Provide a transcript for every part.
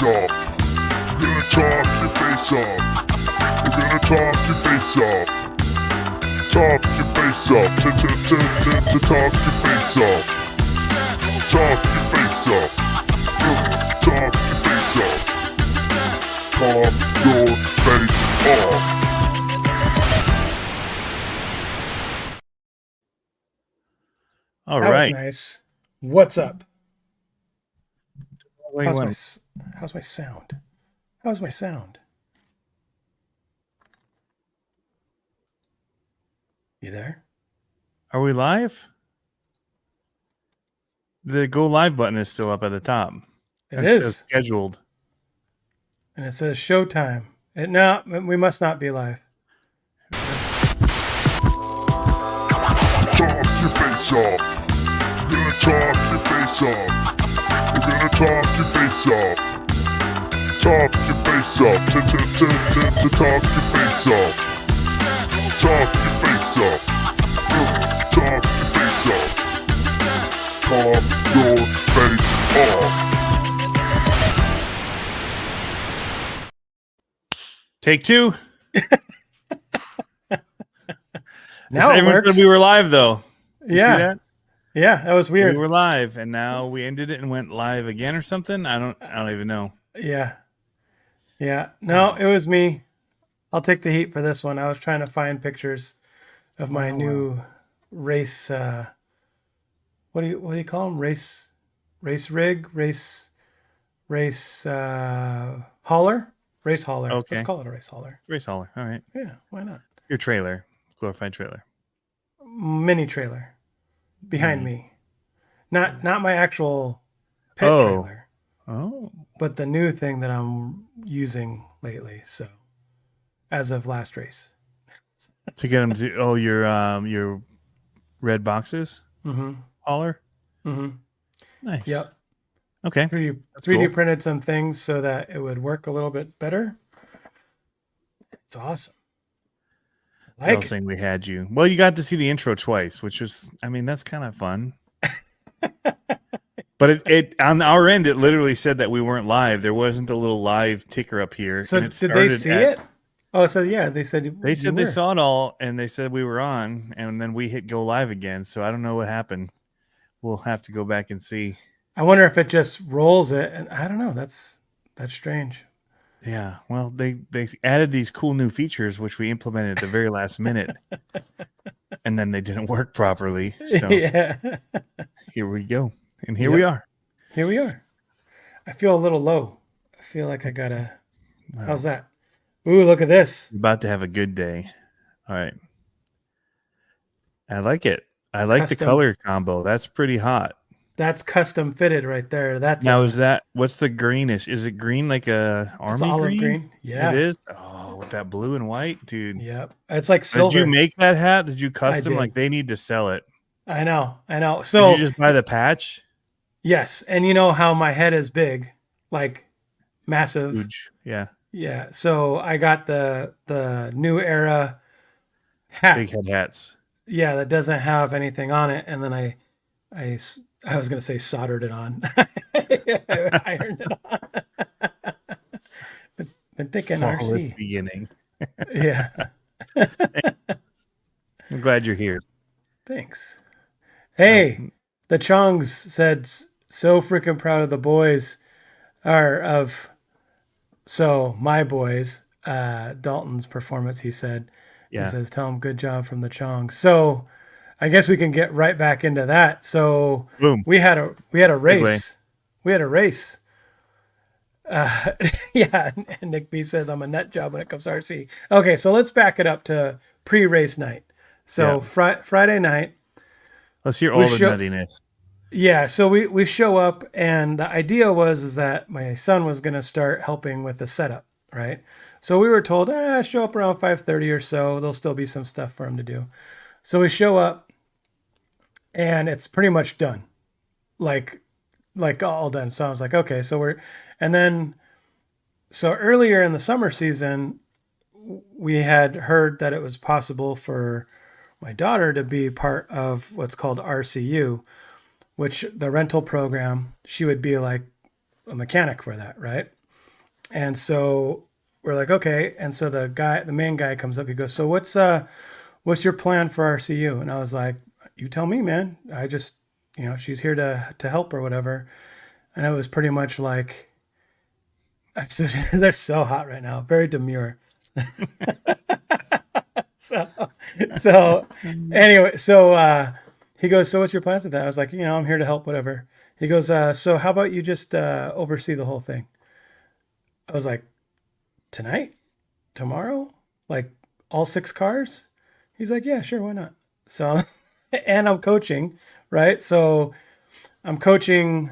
off. We're gonna talk your face off. We're gonna talk your face off. Talk your face off. To talk your face off. Talk your face off. Talk your face off. Talk your face off. All That right. was nice. What's up? What do you want? How's my sound? How's my sound? You there? Are we live? The go live button is still up at the top. It It's is. scheduled. And it says showtime. No, we must not be live. Talk your face off. We're gonna talk your face off. We're gonna talk your face off. Talk your face off. To talk your face off. Talk your face off. Talk your face off. Talk your face off. Take two. Now it everyone works. said we were live though. You see that? Yeah, that was weird. We were live, and now we ended it and went live again or something. I don't even know. Yeah. No, it was me. I'll take the heat for this one. I was trying to find pictures of my new race. What do you call them? Race rig, race hauler, race hauler. Okay. Let's call it a race hauler. Race hauler. All right. Yeah, why not? Your trailer, glorified trailer. Mini trailer behind me, not my actual pit trailer. Oh. But the new thing that I'm using lately. So, as of last race, To get them to your red boxes hauler. Nice. Yep. Okay. 3D cool. printed some things so that it would work a little bit better. It's awesome. I was saying we had you. Well, you got to see the intro twice, which was, that's kind of fun. But it on our end, it literally said that we weren't live. There wasn't a little live ticker up here. So did they see it? Oh, so yeah, they said they saw it all, and they said we were on, and then we hit go live again. So I don't know what happened. We'll have to go back and see. I wonder if it just rolls it, and I don't know. That's strange. Yeah, well, they added these cool new features, which we implemented at the very last minute, and then they didn't work properly. So yeah. Here we go, and here we are. Here we are. I feel a little low. I feel like I gotta. Well, how's that? Ooh, look at this. You're about to have a good day. All right. I like it. I like the color combo. That's pretty hot. That's custom fitted right there. What's the greenish? Is it green like a army olive green? Yeah. It is? Oh, with that blue and white, dude. Yep. It's like silver. Did you make that hat? Did you custom? Like they need to sell it. I know. So did you just buy the patch? Yes. And you know how my head is big, like massive. Huge. Yeah. Yeah. So I got the new era hat. Big head hats. Yeah, that doesn't have anything on it. And then I was going to say soldered it on. I ironed it on. Been thinking Flawless RC. beginning. Yeah. I'm glad you're here. Thanks. Hey, the Chongs said so freaking proud of the boys my boys, Dalton's performance, he said. Yeah. He says, tell him good job from the Chongs. So I guess we can get right back into that. So boom. We had a race. We had a race. Yeah. And Nick B says I'm a nut job when it comes to RC. Okay. So let's back it up to pre-race night. So Friday night. Let's hear all the nuttiness. Yeah. So we show up, and the idea is that my son was going to start helping with the setup. Right. So we were told, show up around 5:30 or so. There'll still be some stuff for him to do. So we show up, and it's pretty much done. Like all done. So I was like, okay, so earlier in the summer season, we had heard that it was possible for my daughter to be part of what's called RCU, which the rental program, she would be like a mechanic for that. Right. And so we're like, okay. And so the main guy comes up. He goes, so what's your plan for RCU? And I was like, you tell me, man. I just, she's here to help or whatever. And it was pretty much like, they're so hot right now, very demure. So, so anyway, he goes, so what's your plans with that? I was like, I'm here to help, whatever. He goes, so how about you just oversee the whole thing? I was like, tonight, tomorrow, like all 6 cars? He's like, yeah, sure, why not? So, and I'm coaching, right? So I'm coaching,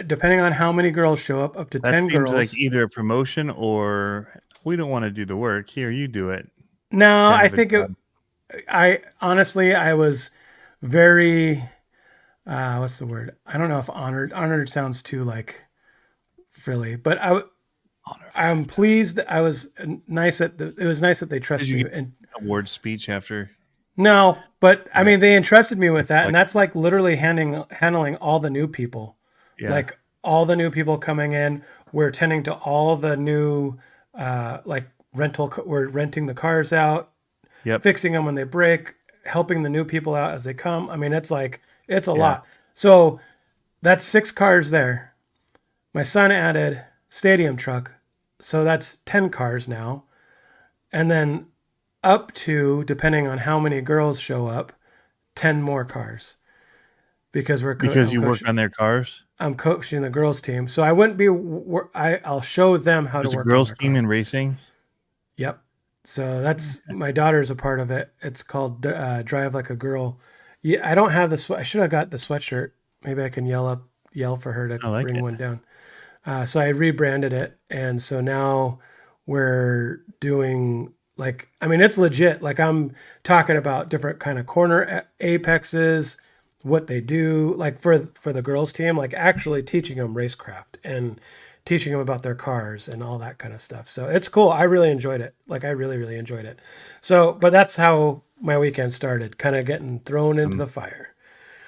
depending on how many girls show up to That 10 seems like girls. either a promotion or we don't want to do the work. Here, you do it. No, Kind I of a think job. I honestly, I was very, what's the word? I don't know if honored. Honored sounds too like frilly, but Honor. I'm pleased. That I was nice it was nice that they Did trust you me. get And an award speech after? no, but I Okay. mean, they entrusted me with that, and Like, that's like literally handling all the new people, yeah. like all the new people coming in. We're tending to all the new, like we're renting the cars out, Yep. fixing them when they break, helping the new people out as they come. I mean, it's a Yeah. lot. So that's 6 cars there. My son added stadium truck, so that's 10 cars now, and then up to, depending on how many girls show up, 10 more cars because Because you work on their cars. I'm coaching the girls team. So I wouldn't be I'll show them how to There's a work on girls their team car. in racing. Yep. So that's my daughter's a part of it. It's called Drive Like a Girl. Yeah, I don't have the sweat. I should have got the sweatshirt. Maybe I can yell for her to I like bring it. one down. So I rebranded it, and so now we're doing like, I mean, it's legit. Like I'm talking about different kind of corner apexes, what they do, like for the girls team, like actually teaching them racecraft and teaching them about their cars and all that kind of stuff. So it's cool. I really enjoyed it. Like I really, really enjoyed it. So, but that's how my weekend started, kind of getting thrown into the fire.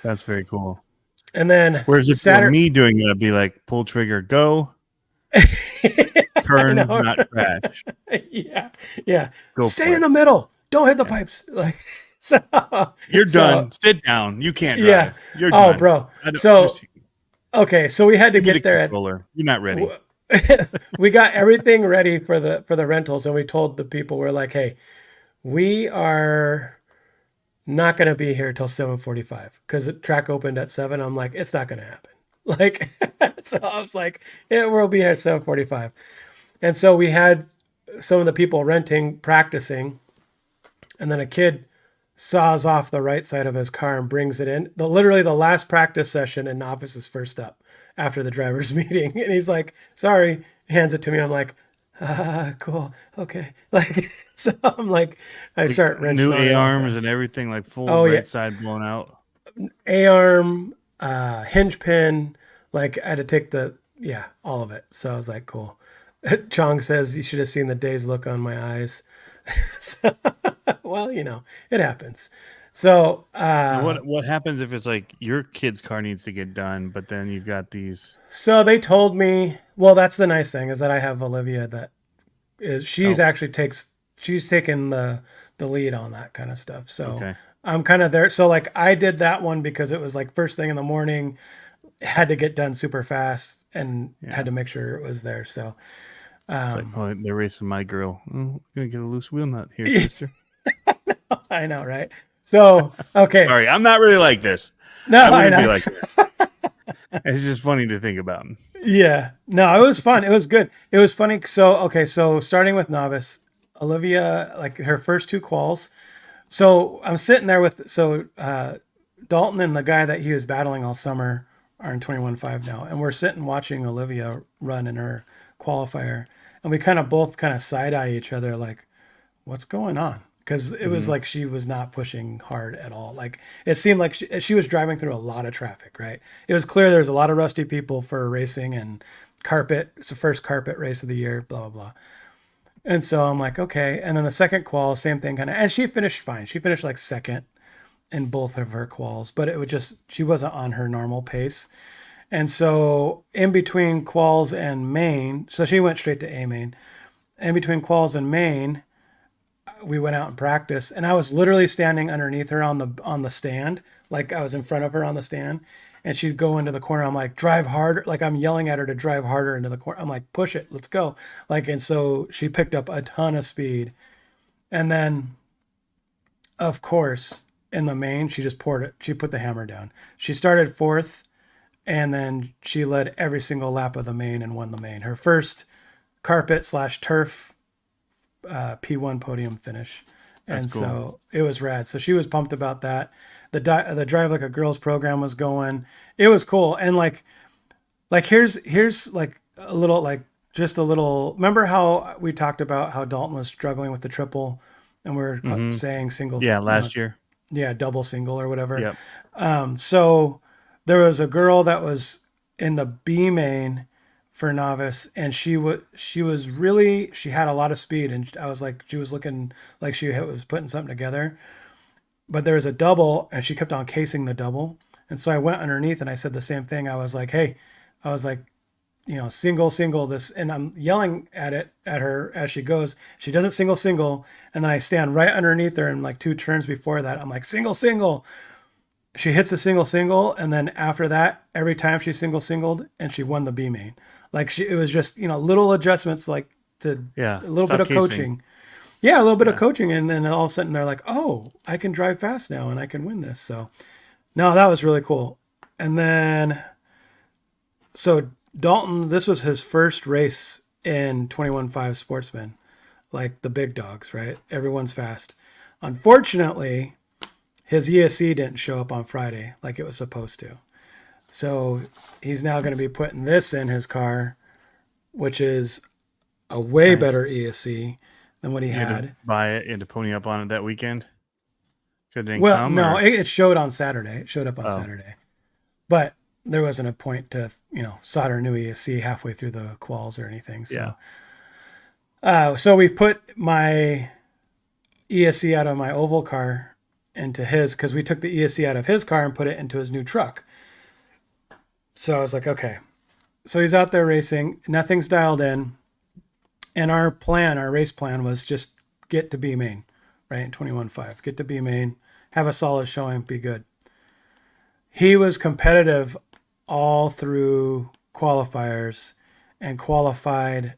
That's very cool. And then Whereas if you were Saturday, me doing it, I'd be like, pull trigger, go, I turn, know. not crash. Yeah, yeah. Go Stay for in it. the middle. Don't hit the Yeah. pipes. Like so. You're So done. Sit down. You can't yeah. drive. You're Oh, done. bro. I don't So just okay. So we had to give me the get there at. controller. You're not ready. We got everything ready for the rentals, and we told the people, we're like, hey, we are not going to be here till 7:45 because the track opened at 7. I'm like, it's not going to happen. Like, so I was like, yeah, we'll be here at 7:45. And so we had some of the people renting practicing, and then a kid saws off the right side of his car and brings it in. Literally the last practice session, and novice is first up after the driver's meeting. And he's like, sorry, hands it to me. I'm like, cool. Okay. Like, so I'm like, I Like, start wrenching new on A it all arms fast. and everything, like full Oh, yeah. right side blown out. A-arm, hinge pin. Like, I had to take all of it. So I was like, cool. Chong says, you should have seen the dazed look on my eyes. So, well, it happens. So, Now, what happens if it's like your kid's car needs to get done, but then you've got these? so they told me, well, that's the nice thing is that I have Olivia that Oh, she's taken the lead on that kind of stuff. So okay. I'm kind of there. So like I did that one because it was like first thing in the morning, had to get done super fast and Yeah. had to make sure it was there. So It's like, oh, they're racing my girl. Oh, gonna get a loose wheel nut here, yeah, sister. I know, right? So okay. Sorry, I'm not really like this. No, I I wouldn't be know. like this. It's just funny to think about. Yeah. No, it was fun. It was good. It was funny. So, okay. So, starting with novice, Olivia, like her first 2 quals. So, I'm sitting there Dalton and the guy that he was battling all summer are in 21.5 now. And we're sitting watching Olivia run in her qualifier. And we both side eye each other like, what's going on? Because it was Hmm. like she was not pushing hard at all. Like it seemed like she was driving through a lot of traffic, right? It was clear there was a lot of rusty people for racing and carpet. It's the first carpet race of the year, blah, blah, blah. And so I'm like, okay. And then the second qual, same thing and she finished fine. She finished like second in both of her quals, but it was just, she wasn't on her normal pace. And so in between quals and main, so she went straight to A main. In between quals and main, we went out and practiced, and I was literally standing underneath her on the stand, like I was in front of her on the stand, and she'd go into the corner. I'm like, drive harder, like I'm yelling at her to drive harder into the corner. I'm like, push it, let's go, like, and so she picked up a ton of speed, and then, of course, in the main, she just poured it. She put the hammer down. She started fourth, and then she led every single lap of the main and won the main. Her first carpet slash turf P1 podium finish. And That's cool. so it was rad. So she was pumped about that. The Drive Like a Girls program was going. It was cool. And like here's like a little, like just a little, remember how we talked about how Dalton was struggling with the triple and we were saying singles. Yeah, last year. Yeah, double single or whatever. Yep. So there was a girl that was in the B main for novice, and she was really, she had a lot of speed, and I was like, she was looking like she was putting something together. But there was a double, and she kept on casing the double, and so I went underneath and I said the same thing. I was like, hey, I was like, single this, and I'm yelling at her as she goes. She doesn't single, and then I stand right underneath her, and like 2 turns before that, I'm like, single. She hits a single, and then after that, every time she singled, and she won the B main. Like it was just little adjustments, like to a little bit of coaching. Yeah, a little bit of coaching, and then all of a sudden they're like, oh, I can drive fast now, and I can win this. So, no, that was really cool. And then, so Dalton, this was his first race in 21.5 Sportsman, like the big dogs, right? Everyone's fast. Unfortunately, his ESC didn't show up on Friday like it was supposed to. So he's now going to be putting this in his car, which is a way better ESC than what he had. To buy it and to pony up on it that weekend? No, it showed on Saturday. It showed up on Saturday. But there wasn't a point to, solder new ESC halfway through the quals or anything. So, so we put my ESC out of my oval car into his, because we took the ESC out of his car and put it into his new truck. So I was like, okay. So he's out there racing. Nothing's dialed in. And our race plan was just get to B main, right? In 21.5. Get to B main, have a solid showing, be good. He was competitive all through qualifiers and qualified,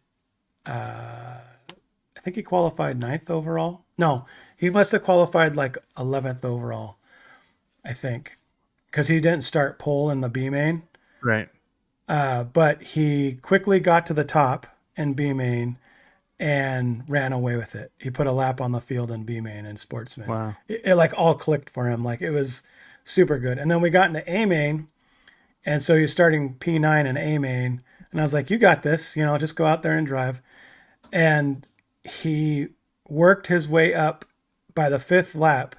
I think he qualified 9th overall. No, he must have qualified like 11th overall, I think, because he didn't start pole in the B main. Right. But he quickly got to the top in B main and ran away with it. He put a lap on the field in B main and Sportsman. Wow. It like all clicked for him. Like it was super good. And then we got into A main. And so he's starting P9 in A main. And I was like, you got this, just go out there and drive. And he worked his way up. By the 5th lap,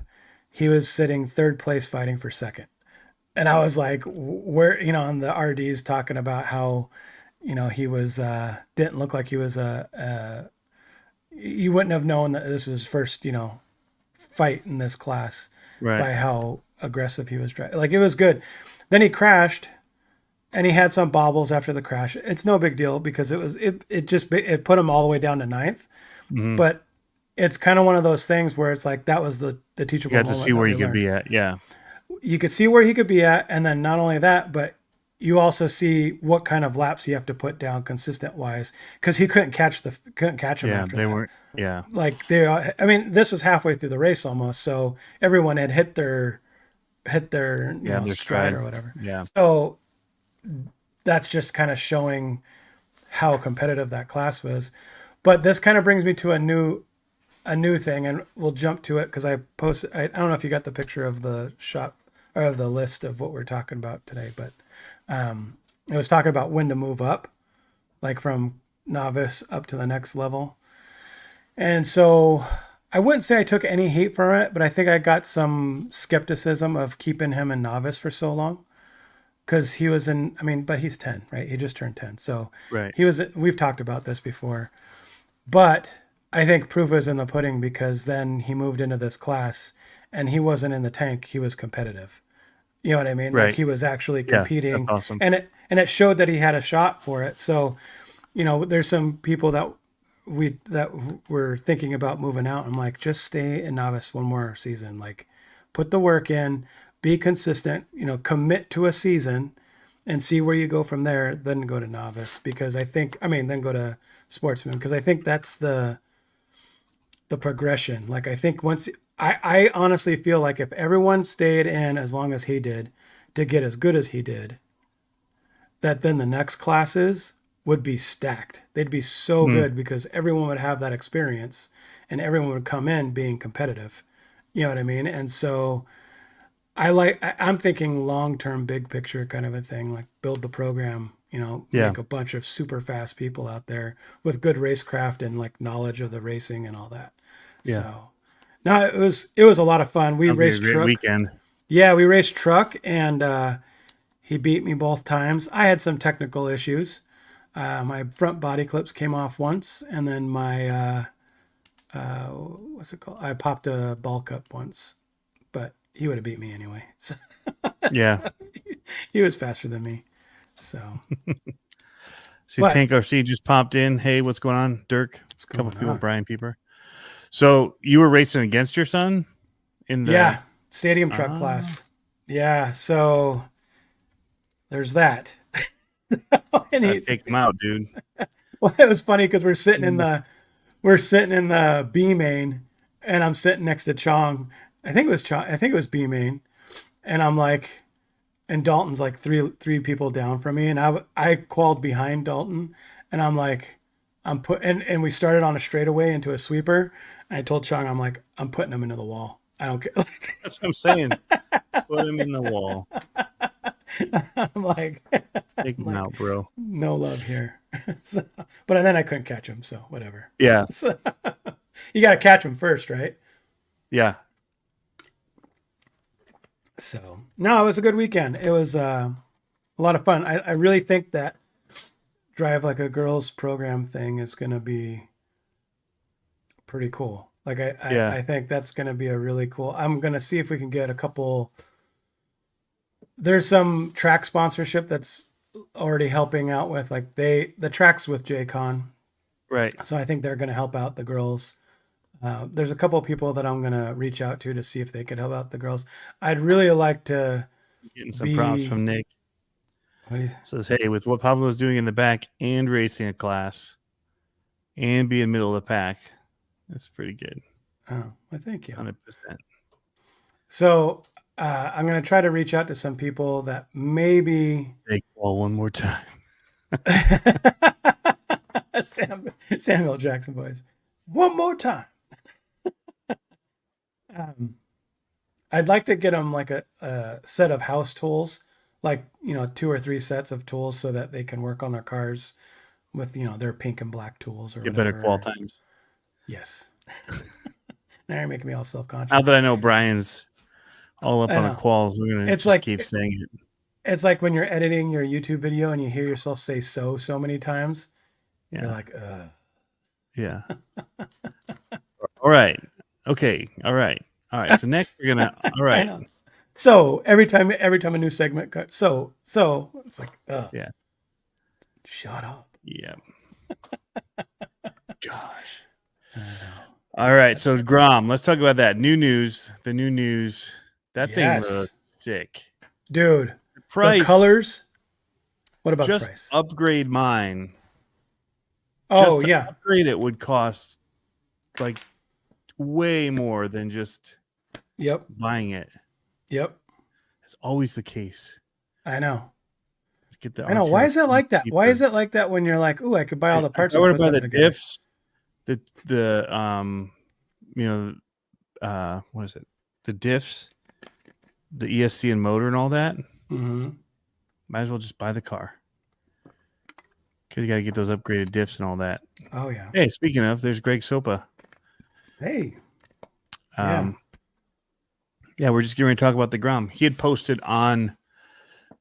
he was sitting 3rd place fighting for 2nd. And I was like, where, on the RDs talking about how, he was, didn't look like he was you wouldn't have known that this was his first, fight in this class by how aggressive he was driving. Like it was good. Then he crashed and he had some bobbles after the crash. It's no big deal because it put him all the way down to 9th. Mm-hmm. But it's kind of one of those things where it's like, that was the teachable moment. You had to see where you could be at. Yeah. You could see where he could be at. And then not only that, but you also see what kind of laps you have to put down consistent wise. Cause he couldn't catch him. Yeah. After They that. weren't. Yeah. Like this was halfway through the race almost. So everyone had hit their their stride or whatever. Yeah. So that's just kind of showing how competitive that class was. But this kind of brings me to a new thing, and we'll jump to it because I posted. I don't know if you got the picture of the shop or of the list of what we're talking about today, but it was talking about when to move up, like from novice up to the next level. And so I wouldn't say I took any heat from it, but I think I got some skepticism of keeping him in novice for so long. Because he was but he's 10, right? He just turned 10. So we've talked about this before. But I think proof is in the pudding because then he moved into this class and he wasn't in the tank. He was competitive. You know what I mean? Right. Like he was actually competing. That's awesome. And and it showed that he had a shot for it. So, there's some people that were thinking about moving out. I'm like, just stay in novice one more season. Like, put the work in, be consistent, commit to a season and see where you go from there, then go to novice. Because then go to sportsman, because I think that's the progression. Like, I think I honestly feel like if everyone stayed in as long as he did to get as good as he did, that then the next classes would be stacked. They'd be so good because everyone would have that experience and everyone would come in being competitive. You know what I mean? And so I'm thinking long-term, big picture kind of a thing, like build the program, make a bunch of super fast people out there with good racecraft and like knowledge of the racing and all that. Yeah. So no, it was a lot of fun. We Sounds like a raced great truck. weekend. Yeah, we raced truck and he beat me both times. I had some technical issues. My front body clips came off once, and then my what's it called? I popped a ball cup once, but he would have beat me anyway. So Yeah. he was faster than me. So See, Tank RC just popped in. Hey, what's going on, Dirk? What's A couple going people, on? Brian Pieper. So you were racing against your son in the stadium truck class. Yeah, so there's that. And take him out, dude. Well, it was funny because we're sitting in the B main, and I'm sitting next to Chong. I think it was B main, and I'm like, and Dalton's like three people down from me, and I qualled behind Dalton, and I'm like, and we started on a straightaway into a sweeper. And I told Chong, I'm like, I'm putting him into the wall. I don't care. That's what I'm saying. Put him in the wall. I'm like, Take him out, bro. No love here. So, but then I couldn't catch him, so whatever. Yeah. So, you got to catch him first, right? Yeah. So no, it was a good weekend. It was a lot of fun. I really think that Drive Like a Girls program thing is going to be pretty cool. Like I think that's going to be a really cool. I'm going to see if we can get a couple. There's some track sponsorship that's already helping out with like the tracks with JCon. Right. So I think they're going to help out the girls. There's a couple of people that I'm going to reach out to see if they could help out the girls. I'd really like to getting some props from Nick. Says, hey, with what Pablo is doing in the back and racing a class and being middle of the pack, that's pretty good. Oh, well, thank you. 100%. So I'm going to try to reach out to some people that maybe take ball one more time. Samuel Jackson boys, one more time. I'd like to get them like a set of house tools, like 2 or 3 sets of tools, so that they can work on their cars with their pink and black tools or get whatever. Better qual times. Yes. Now you're making me all self-conscious. Now that I know Brian's all up on the quals, we're gonna just keep saying it. It's like when you're editing your YouTube video and you hear yourself say so many times. Yeah. You're like, Yeah. All right. Okay. All right. So next we're gonna. All right. So every time a new segment comes, so it's like, yeah. Shut up. Yeah. Gosh. All right. So Grom, let's talk about that new news. The new news. That thing looks sick, dude. The price, the colors. What about just the price? Upgrade mine. Oh just yeah. Upgrade it would cost like way more than just buying it. Yep. It's always the case. I know. Get the I know. Why is it like that? Why is it like that when you're like, "Ooh, I could buy all the parts." I would buy the diffs, what is it? The diffs, the ESC and motor and all that. Mm-hmm. Might as well just buy the car. Because you got to get those upgraded diffs and all that. Oh yeah. Hey, speaking of, there's Greg Sopa. Hey. Yeah, we're just going to talk about the Grom. He had posted on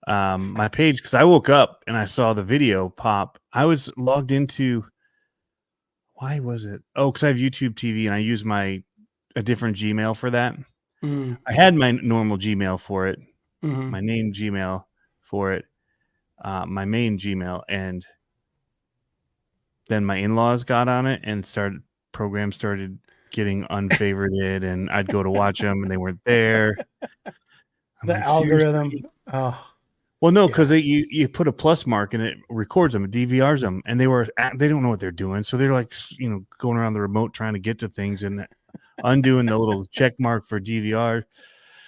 my page because I woke up and I saw the video pop. I was logged into. Why was it? Oh, because I have YouTube TV and I use a different Gmail for that. Mm. I had my normal Gmail for it, mm-hmm. my name Gmail for it. my main Gmail, and then my in-laws got on it and programs started getting unfavorited, and I'd go to watch them and they weren't there. I'm The like, algorithm. seriously? Oh, Well, no, yeah. because you put a plus mark and it records them, it DVRs them, and they don't know what they're doing, so they're like, going around the remote trying to get to things and undoing the little check mark for DVR.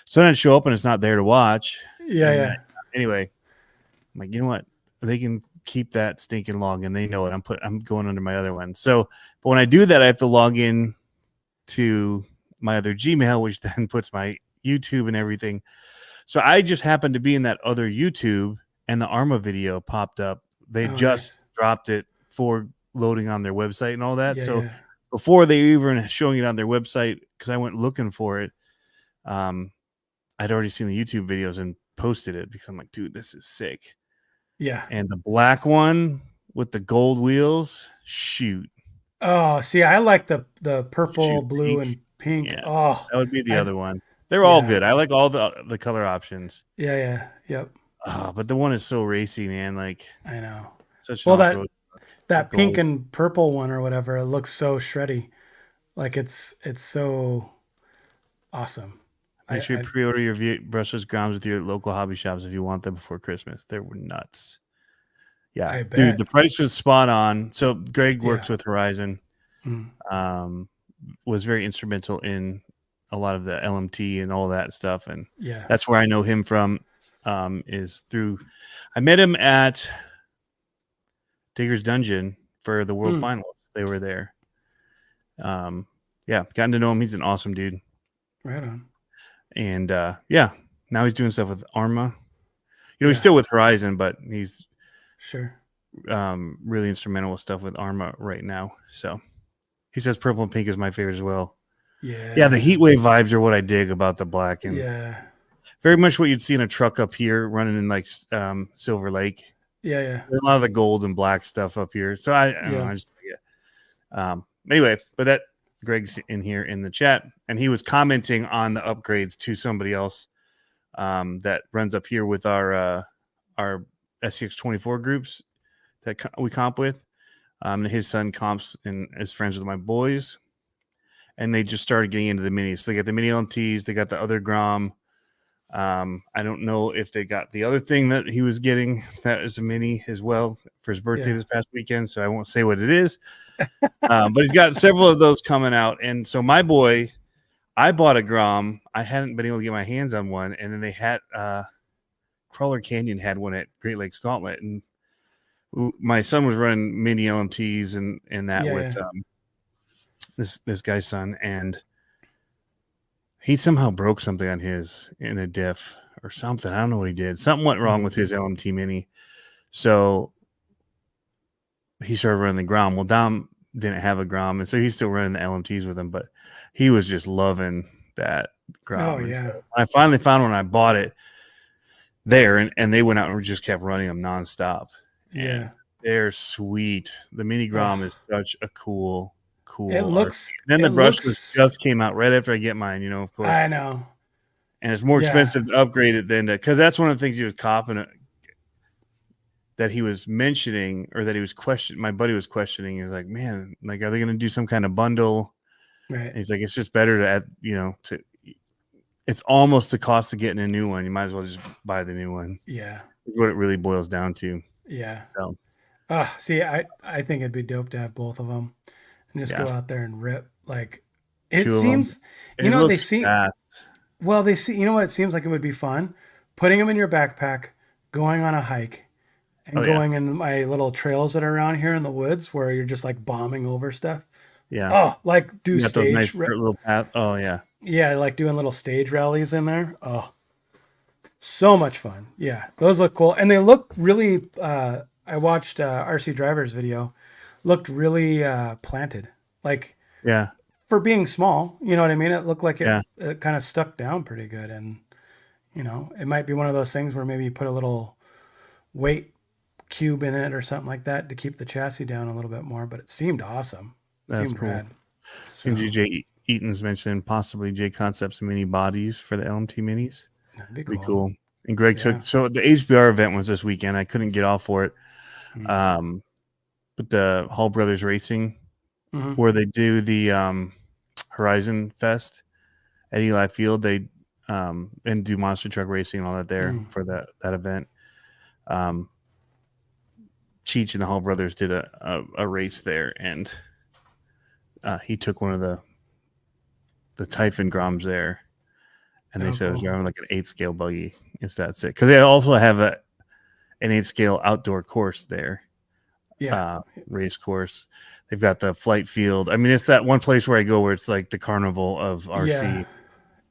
So then I'd show up and it's not there to watch. Yeah, And yeah. anyway, I'm like, you know what? They can keep that stinking log, and they know it. I'm going under my other one. So, but when I do that, I have to log in to my other Gmail, which then puts my YouTube and everything. So I just happened to be in that other YouTube, and the Arma video popped up. They just Nice. dropped it for loading on their website and all that. Yeah, So yeah. before they even showing it on their website, because I went looking for it, I'd already seen the YouTube videos and posted it because I'm like, dude, this is sick. Yeah. And the black one with the gold wheels, shoot. Oh, see, I like the purple, Shoot, blue, pink. and pink. Yeah, Oh, that would be the I other one. They're all yeah. good. I like all the color options. Yeah, yeah. Yep. But the one is so racy, man. Like, I know. such an Well, off-road truck. The that pink gold. and purple one or whatever, it looks so shreddy. Like it's so awesome. Make sure you pre-order your brushless grounds with your local hobby shops if you want them before Christmas. They were nuts. Yeah, I dude, bet. the price was spot on. So Greg works Yeah. with Horizon. Mm. Was very instrumental in a lot of the LMT and all that stuff, and Yeah. that's where I know him from. Is through I met him at Digger's Dungeon for the World Finals. They were there. Yeah, gotten to know him. He's an awesome dude. Right on. And yeah, now he's doing stuff with Arma. He's still with Horizon, but he's sure really instrumental with stuff with Arma right now. So he says purple and pink is my favorite as well. Yeah, the heat wave vibes are what I dig about the black, and very much what you'd see in a truck up here running in like Silver Lake. Yeah. There's a lot of the gold and black stuff up here. So I don't know, I just anyway, but that Greg's in here in the chat, and he was commenting on the upgrades to somebody else that runs up here with our SCX24 groups that we comp with. And his son comps and is friends with my boys, and they just started getting into the minis. So they got the mini LMTs, they got the other Grom. I don't know if they got the other thing that he was getting that is a mini as well for his birthday this past weekend, so I won't say what it is. But he's got several of those coming out, and so my boy, I bought a Grom. I hadn't been able to get my hands on one, and then they had Crawler Canyon had one at Great Lakes Gauntlet, and my son was running mini LMTs and that with this guy's son, and he somehow broke something on his in a diff or something. I don't know what he did. Something went wrong with his LMT mini, so he started running the Grom. Well, Dom didn't have a Grom, and so he's still running the LMTs with him, but he was just loving that Grom. Oh, yeah. So I finally found one. I bought it there, and they went out and just kept running them nonstop. Yeah. And they're sweet. The mini Grom is such a cool. It looks. And then the brushless just came out right after I get mine. Of course. I know. And it's more expensive to upgrade it than because that's one of the things he was copping that he was mentioning, or that he was questioning. My buddy was questioning. He was like, "Man, like, are they going to do some kind of bundle?" Right. And he's like, "It's just better to add, it's almost the cost of getting a new one. You might as well just buy the new one." Yeah. That's what it really boils down to. Yeah. So, see, I think it'd be dope to have both of them and just go out there and rip. Like, it seems, they seem fast. Well, they see, what it seems like it would be fun, putting them in your backpack, going on a hike, and going in my little trails that are around here in the woods where you're just like bombing over stuff. Yeah. Oh, like do stage nice little path. Oh yeah. Yeah, like doing little stage rallies in there. Oh, so much fun. Yeah, those look cool, and they look really. I watched RC Driver's video. Looked really planted. Like, for being small, you know what I mean? It looked like it kind of stuck down pretty good, and it might be one of those things where maybe you put a little weight cube in it or something like that to keep the chassis down a little bit more. But it seemed awesome. That's seemed cool. rad. Seems Jay Eaton's mentioned possibly J Concepts mini bodies for the LMT minis. That'd be cool. And Greg Yeah. so the HBR event was this weekend. I couldn't get off for it. Mm-hmm. But the Hall Brothers Racing, Mm-hmm. where they do the Horizon Fest at Eli Field, they and do monster truck racing and all that there for that event. Cheech and the Hall Brothers did a race there, and he took one of the Typhon Groms there, and they said it was cool. driving like an 8-scale buggy. Is that sick? Because they also have an 8-scale outdoor course there. Yeah. Race course. They've got the flight field. I mean, it's that one place where I go where it's like the carnival of RC. Yeah.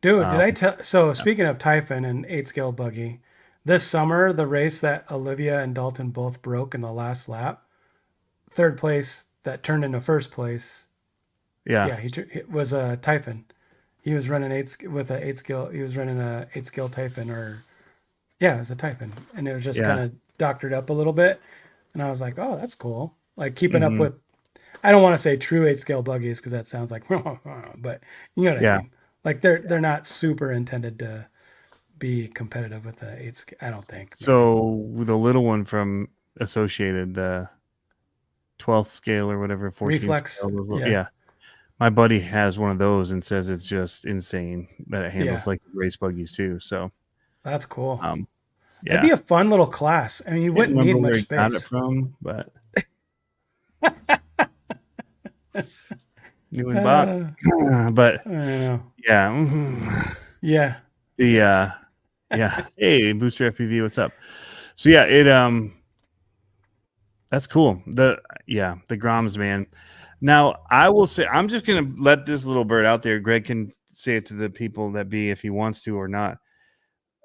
Dude, did I tell? So speaking of Typhon and 8-scale buggy, this summer the race that Olivia and Dalton both broke in the last lap, third place that turned into first place. Yeah. Yeah, it was a Typhon. He was running with a 8-scale. He was running a 8-scale Typhon, or yeah, it was a Typhon, and it was just kind of doctored up a little bit. And I was like, oh, that's cool. Like keeping up with. I don't want to say true 8-scale buggies because that sounds like, but you know what I mean. Like they're not super intended to be competitive with the 8-scale. I don't think. So the little one from Associated, the 12th scale or whatever, 14th Reflex. scale. Yeah. My buddy has one of those and says it's just insane that it handles like race buggies too. So that's cool. Yeah. That'd be a fun little class. I mean, you wouldn't need where much he space. got it from, but new in box. But I know. yeah. Yeah. Yeah. Hey, Booster FPV, what's up? So yeah, it that's cool. The Groms, man. Now I will say I'm just gonna let this little bird out there. Greg can say it to the people that be if he wants to or not.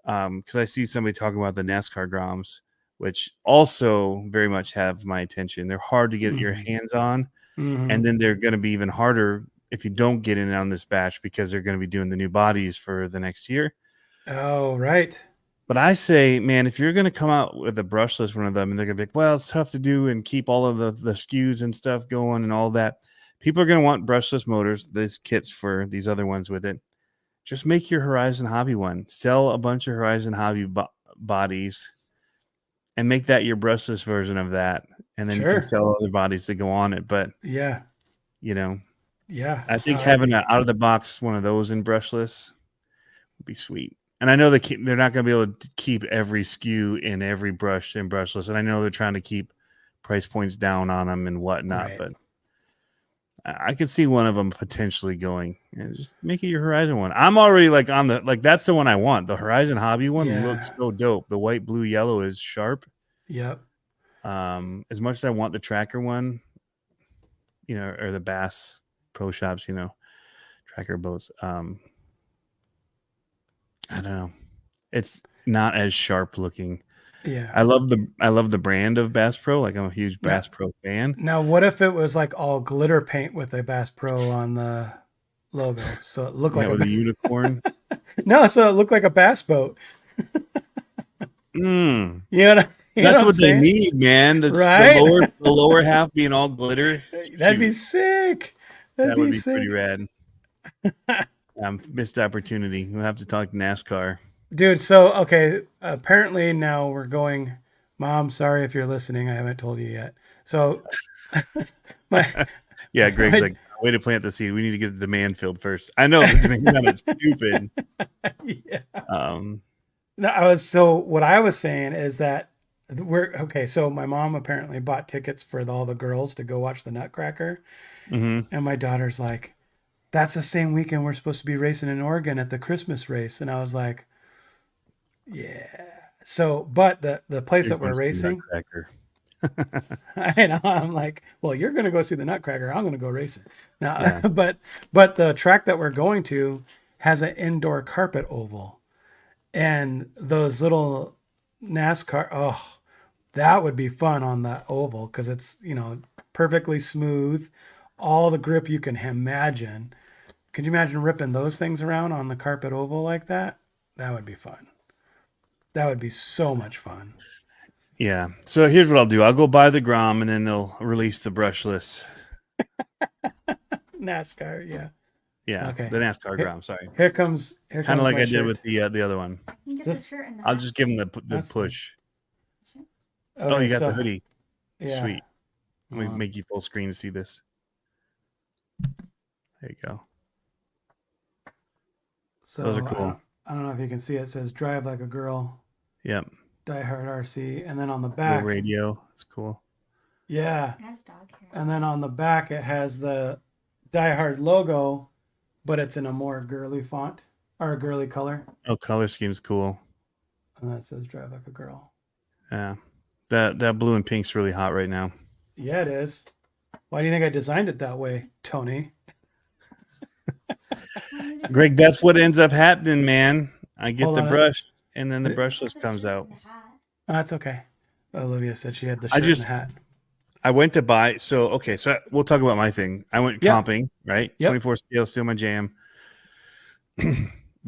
Because I see somebody talking about the NASCAR Groms, which also very much have my attention. They're hard to get your hands on, and then they're going to be even harder if you don't get in on this batch because they're going to be doing the new bodies for the next year. Oh, right. But I say, man, if you're going to come out with a brushless one of them, and they're going to be like, well, it's tough to do and keep all of the SKUs and stuff going and all that. People are going to want brushless motors, these kits for these other ones with it. Just make your Horizon Hobby one. Sell a bunch of Horizon Hobby bodies and make that your brushless version of that. And then you can sell other bodies to go on it. But, yeah, I think having an out-of-the-box one of those in brushless would be sweet. And I know they're not going to be able to keep every SKU in every brush in brushless. And I know they're trying to keep price points down on them and whatnot. But I could see one of them potentially going and just make it your Horizon one. I'm already like that's the one I want. The Horizon Hobby one looks so dope. The white, blue, yellow is sharp. Yep. As much as I want the tracker one, or the Bass Pro Shops, tracker boats. I don't know. It's not as sharp looking. Yeah. I love the brand of Bass Pro. Like I'm a huge Bass Pro fan. Now, what if it was like all glitter paint with a Bass Pro on the logo? So it looked like with a unicorn. No, so it looked like a bass boat. That's what they need, man. The lower half being all glitter. That'd be sick. That would be pretty rad. Missed opportunity. We'll have to talk NASCAR. Dude, so, okay, apparently now we're going, Mom, sorry if you're listening. I haven't told you yet. So, Greg's like, way to plant the seed. We need to get the demand filled first. I know the demand on it's stupid. What I was saying is that so my mom apparently bought tickets for all the girls to go watch the Nutcracker. And my daughter's like, that's the same weekend we're supposed to be racing in Oregon at the Christmas race. And I was like, yeah. So, but the place that we're racing, I know, I'm like, well, you're going to go see the Nutcracker. I'm going to go racing. Now, but the track that we're going to has an indoor carpet oval, and those little NASCAR. Oh, that would be fun on that oval because it's perfectly smooth, all the grip you can imagine. Could you imagine ripping those things around on the carpet oval like that? That would be fun. That would be so much fun. Yeah. So here's what I'll do. I'll go buy the Grom and then they'll release the brushless. NASCAR, yeah. Yeah, Okay. the NASCAR Here, Grom. Sorry, here comes kind of like my I did shirt. with the other one. You can get This- the shirt and the I'll hat. just give him the That's push. Okay, Oh, you got so, the hoodie. Yeah. Sweet. Let me Hold on. make you full screen to see this. There you go. So Those are cool. I don't know if you can see it. It says "Drive Like a Girl," Yep. Die Hard RC, and then on the Little back, radio. It's cool. yeah, It has dog hair. and then on the back it has the Die Hard logo, but it's in a more girly font or a girly color, Oh, color scheme's cool. and that says "Drive Like a Girl." Yeah. That blue and pink's really hot right now. Yeah, it is. Why do you think I designed it that way, Tony? Greg, that's what ends up happening, man. I get Hold the on. brush, and then the It- brushless Put the comes shirt out. and the hat. Oh, that's okay. Olivia said she had the I shirt just- and the hat. I went to buy. So okay, so we'll talk about my thing. I went Yep. comping, right? Yep. 24 scale, still my jam.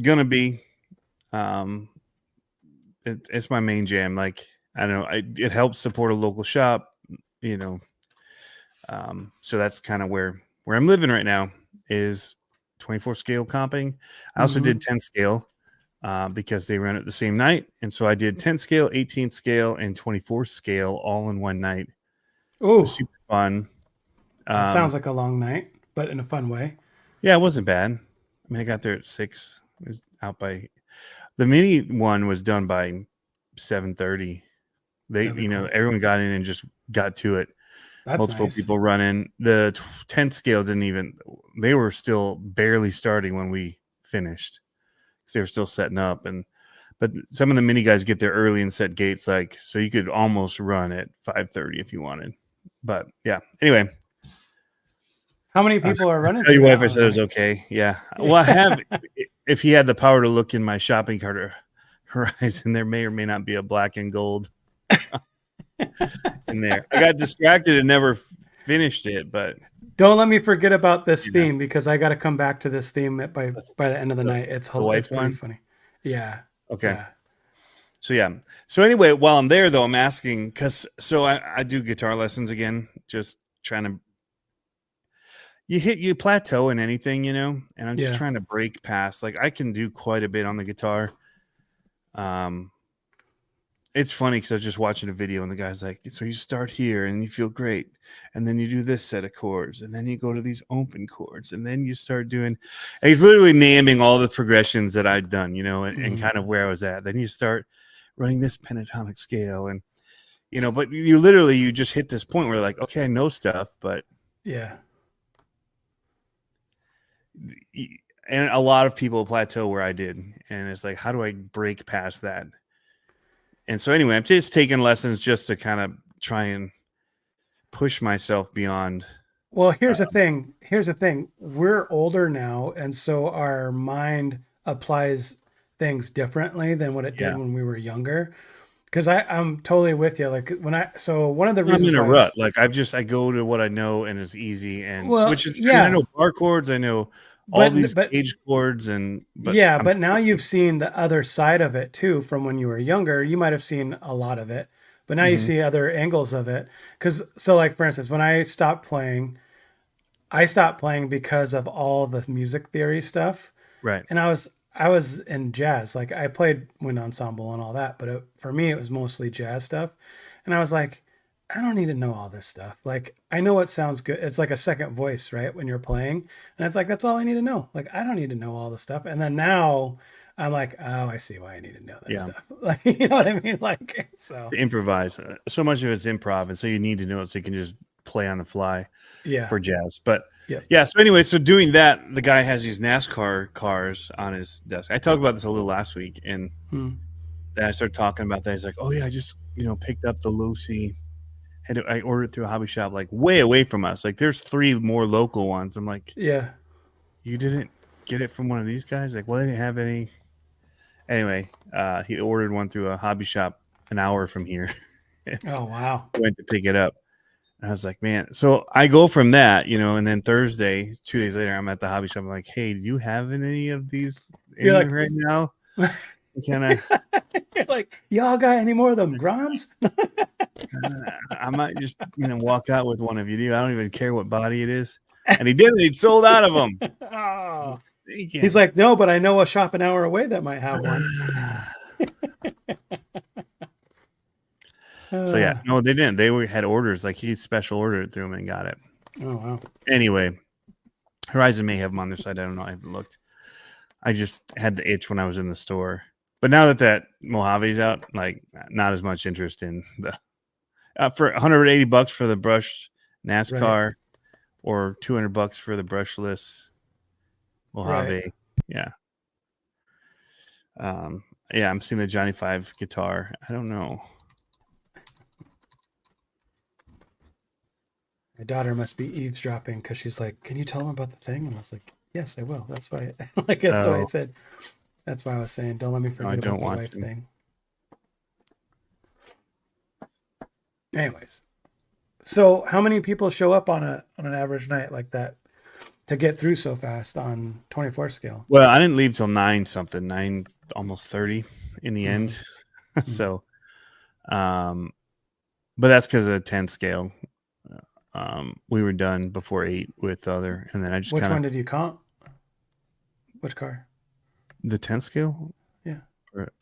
Gonna be, it's my main jam. Like I don't know, it helps support a local shop, you know. So that's kind of where I'm living right now is 24 scale comping. I also did 10 scale because they run it the same night, and so I did 10 scale, 18 scale, and 24 scale all in one night. It Oh, was super fun. sounds like a long night, but in a fun way. Yeah, it wasn't bad. I mean, I got there at 6. It was out by the mini one was done by 7:30. They, That'd be cool. everyone got in and just got to it. That's Multiple nice. people running. The 10 scale didn't even. They were still barely starting when we finished. Because they were still setting up, but some of the mini guys get there early and set gates, like so you could almost run at 5:30 if you wanted. But yeah, anyway. How many people are running? Tell your through wife that I said it was one? okay. Yeah. Well, I have. If he had the power to look in my shopping cart or horizon, there may or may not be a black and gold in there. I got distracted and never finished it, but Don't let me forget about this Yeah. theme because I got to come back to this theme by the end of the night. It's white it's pretty one? funny. Yeah. okay. Yeah. So yeah. So anyway, while I'm there though, I'm asking because I do guitar lessons again, just trying to. You plateau in anything, and I'm just Yeah. trying to break past. Like I can do quite a bit on the guitar. It's funny because I was just watching a video and the guy's like, so you start here and you feel great. And then you do this set of chords and then you go to these open chords and then you start doing, and he's literally naming all the progressions that I'd done, and kind of where I was at. Then you start running this pentatonic scale and, but you just hit this point where like, okay, I know stuff, but Yeah. and a lot of people plateau where I did. And it's like, how do I break past that? And so anyway, I'm just taking lessons just to kind of try and push myself beyond. Well, here's the thing. Here's the thing. We're older now, and so our mind applies things differently than what it did Yeah. when we were younger. Because I'm totally with you. Like one of the I'm reasons in a why rut. Like I go to what I know and it's easy. And Well, which is, yeah. I know bar chords. I know all But- these but- age chords but but now you've seen the other side of it too. From when you were younger, you might have seen a lot of it, but now you Mhm. see other angles of it. Like for instance, when I stopped playing because of all the music theory stuff, right. and I was in jazz. Like I played wind ensemble and all that, but for me it was mostly jazz stuff, and I was like, I don't need to know all this stuff. Like I know what sounds good. It's like a second voice, right? When you're playing, and it's like that's all I need to know. Like I don't need to know all the stuff. And then now I'm like, oh, I see why I need to know that Yeah. stuff. Like you know what I mean? Like so. To improvise. So much of it's improv, and so you need to know it so you can just play on the fly Yeah. for jazz. But Yep. yeah. So anyway, so doing that, the guy has these NASCAR cars on his desk. I talked about this a little last week, and Hmm. then I started talking about that. He's like, "Oh yeah, I just picked up the Lucy. I ordered it through a hobby shop, like way away from us. Like there's 3 more local ones." I'm like, Yeah. "You didn't get it from one of these guys?" Like, well, they didn't have any. Anyway, he ordered one through a hobby shop an hour from here. Oh wow. Went to pick it up. And I was like, man. So I go from that, and then Thursday, 2 days later, I'm at the hobby shop. I'm like, hey, do you have any of these in You're here like- right now? Can I? You're like, y'all got any more of them Groms? I might just walk out with one of you. I don't even care what body it is. And he didn't. He'd sold out of them. Oh. He's like, no, but I know a shop an hour away that might have one. So yeah, no, they didn't. They had orders. Like he special ordered it through them and got it. Oh wow. Anyway, Horizon may have them on their side. I don't know. I haven't looked. I just had the itch when I was in the store. But now that Mojave's out, like not as much interest in the for $180 for the brushed NASCAR, right, or $200 for the brushless Mojave. Right. Yeah. Yeah, I'm seeing the Johnny 5 guitar. I don't know. My daughter must be eavesdropping because she's like, "Can you tell them about the thing?" And I was like, "Yes, I will." That's why. That's why I said. That's why I was saying, "Don't let me forget about the wife thing." Anyways, so how many people show up on an average night like that to get through so fast on 24 scale? Well, I didn't leave till 9 almost 30 in the end. So, but that's because of 10 scale. We were done before 8 with the other, and then I just Which one did you comp? Which car? The 10 scale? Yeah. Or,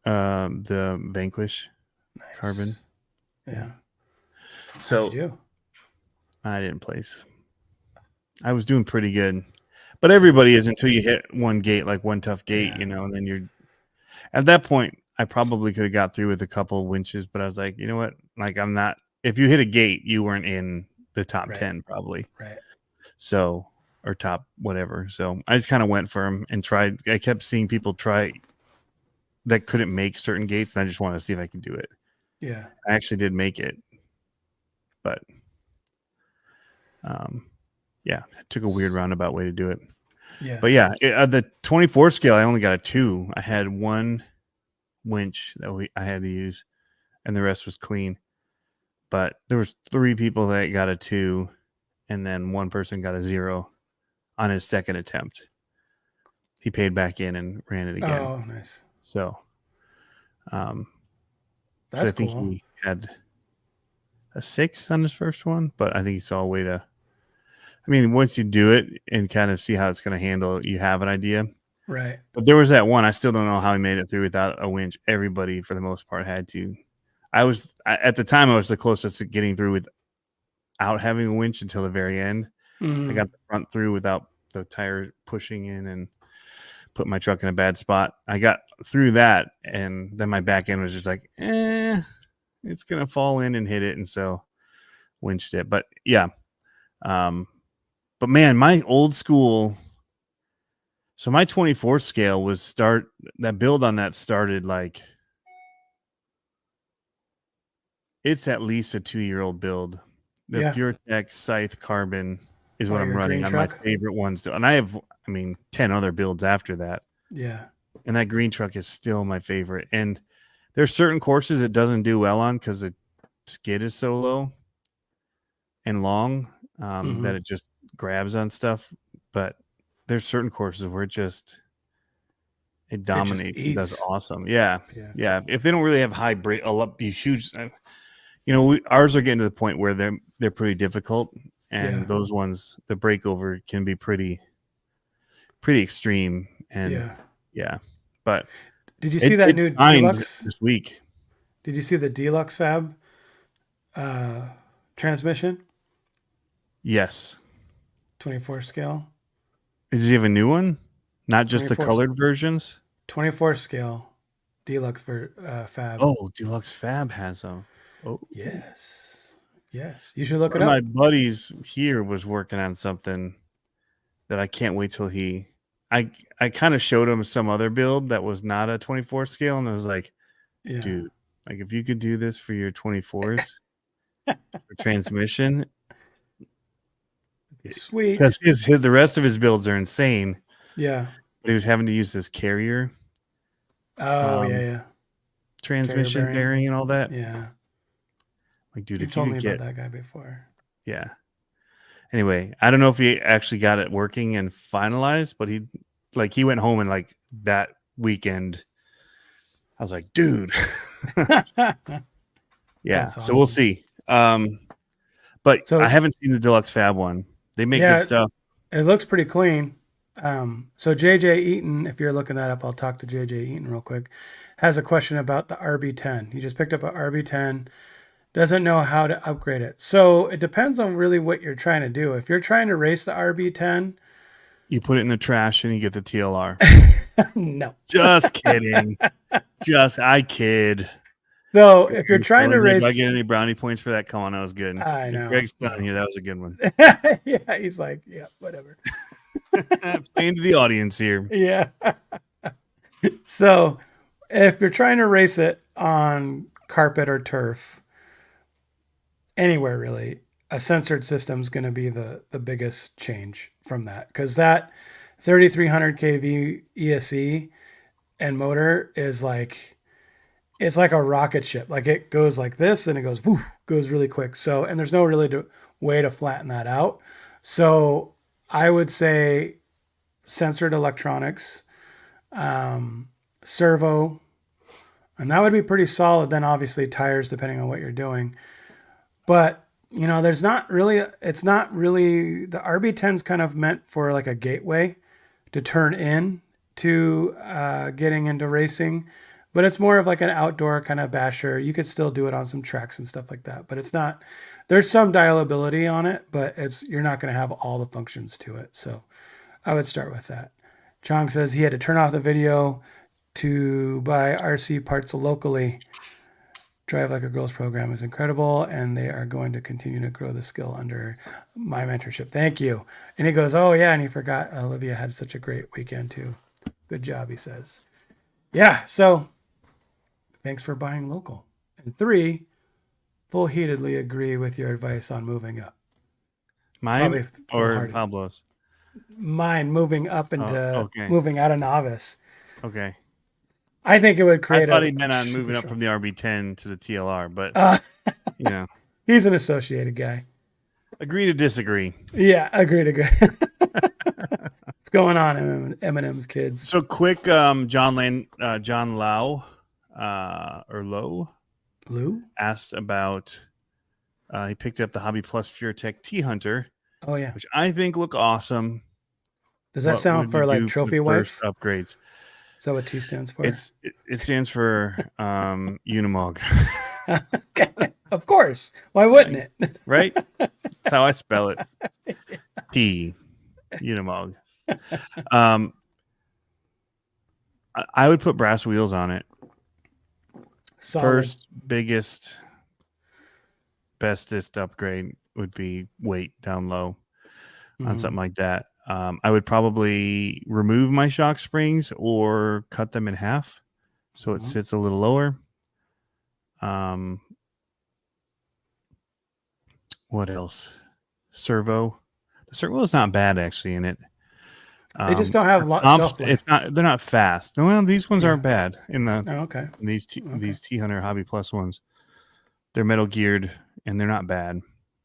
the Vanquish. Nice. Carbon. Yeah. So how'd you do? I didn't place. I was doing pretty good, but everybody is until you hit one gate, like one tough gate, you know, and then you're at that point. I probably could have got through with a couple winches, but I was like, you know what? Like, I'm not. If you hit a gate, you weren't in the top 10 probably. Right. So, or top whatever. So I just kind of went for them and tried. I kept seeing people try that couldn't make certain gates, and I just wanted to see if I could do it. Yeah. I actually did make it, but yeah, it took a weird roundabout way to do it. Yeah. But yeah, the 24 scale, I only got a 2. I had one winch that I had to use, and the rest was clean. But there was 3 people that got a 2, and then one person got a 0 on his second attempt. He paid back in and ran it again. Oh, nice. So, that's I think cool. he had a 6 on his first one, but I think he saw a way to. I mean, once you do it and kind of see how it's going to handle, you have an idea. Right. But there was that one. I still don't know how he made it through without a winch. Everybody, for the most part, had to. At the time, I was the closest to getting through without having a winch until the very end. I got the front through without the tire pushing in and put my truck in a bad spot. I got through that, and then my back end was just like, it's going to fall in and hit it. And so winched it. But yeah. But man, my old school. So my 24 scale that build on that started like. It's at least a 2-year-old build. The PureTech Scythe Carbon is what I'm running on truck? My favorite ones. And I have, 10 other builds after that. Yeah. And that green truck is still my favorite. And there's certain courses it doesn't do well on because the skid is so low and long that it just grabs on stuff. But there's certain courses where it dominates. It does awesome. Yeah. If they don't really have high brake, I'll be huge. Ours are getting to the point where they're pretty difficult, and those ones, the breakover can be pretty extreme. And but did you see that new Deluxe this week? Did you see the Deluxe Fab transmission? Yes. 24 scale. Did you have a new one? Not just the colored versions? 24 scale Deluxe Fab. Oh, Deluxe Fab has them. Oh, yes. You should look it up. My buddies here was working on something that I can't wait till I kind of showed him some other build that was not a 24 scale, and I was like, dude, like if you could do this for your 24s for transmission, sweet. Because the rest of his builds are insane. Yeah, but he was having to use this carrier. Oh transmission bearing and all that. Yeah. Like, dude, if you told me about that guy before. Yeah. Anyway, I don't know if he actually got it working and finalized, but he went home and like that weekend, I was like, dude. Yeah. Awesome. So we'll see. But I haven't seen the Deluxe Fab one. They make Yeah, good stuff. it looks pretty clean. So JJ Eaton, if you're looking that up, I'll talk to JJ Eaton real quick, has a question about the RB10. He just picked up a RB10, doesn't know how to upgrade it. So it depends on really what you're trying to do. If you're trying to race the RB10, You put it in the trash and you get the TLR. no. Just kidding. I kid. So if you're trying to Do I race, get any brownie points for that? Come on, that was good. I If know. Greg's done here, that was a good one. Yeah, he's like, yeah, whatever. Playing to the audience here. Yeah. So if you're trying to race it on carpet or turf, anywhere really, a censored system is going to be the biggest change from that, because that 3300 kV ESC and motor is like, it's like a rocket ship. Like it goes like this and it goes woof, goes really quick. So, and there's no really way to flatten that out. So I would say censored electronics, servo, and that would be pretty solid. Then obviously tires, depending on what you're doing. But you know, it's not really, the RB10's kind of meant for like a gateway to turn in to getting into racing, but it's more of like an outdoor kind of basher. You could still do it on some tracks and stuff like that, but it's not, there's some dialability on it, but you're not going to have all the functions to it. So I would start with that. Chong says he had to turn off the video to buy RC parts locally. Drive Like a Girls program is incredible, and they are going to continue to grow the skill under my mentorship. Thank you. And he goes, oh, yeah, and he forgot Olivia had such a great weekend, too. Good job, he says. Yeah, so thanks for buying local. And 3, full-heatedly agree with your advice on moving up. Mine or Pablo's? Mine, moving up into moving out of novice. Okay. I think it would create. I thought he meant on moving up from the RB10 to the TLR, but you know, he's an associated guy. Agree to disagree. Yeah, agree to agree. What's going on, Eminem's kids? So quick, John Lau, or Low, Lou asked about. He picked up the Hobby Plus FureTech T Hunter. Oh yeah, which I think look awesome. Does that sound for like trophy wife upgrades? Is that what T stands for? It stands for Unimog. Of course. Why wouldn't it? Right? That's how I spell it. T Unimog. I would put brass wheels on it. Solid. First, biggest, bestest upgrade would be weight down low on something like that. I would probably remove my shock springs or cut them in half so it sits a little lower. What else? Servo. The servo is not bad actually in it. They just don't have shelf life. It's not. They're not fast. Well, these ones aren't bad in the. Oh, okay. These T Hunter Hobby Plus ones, they're metal geared and they're not bad.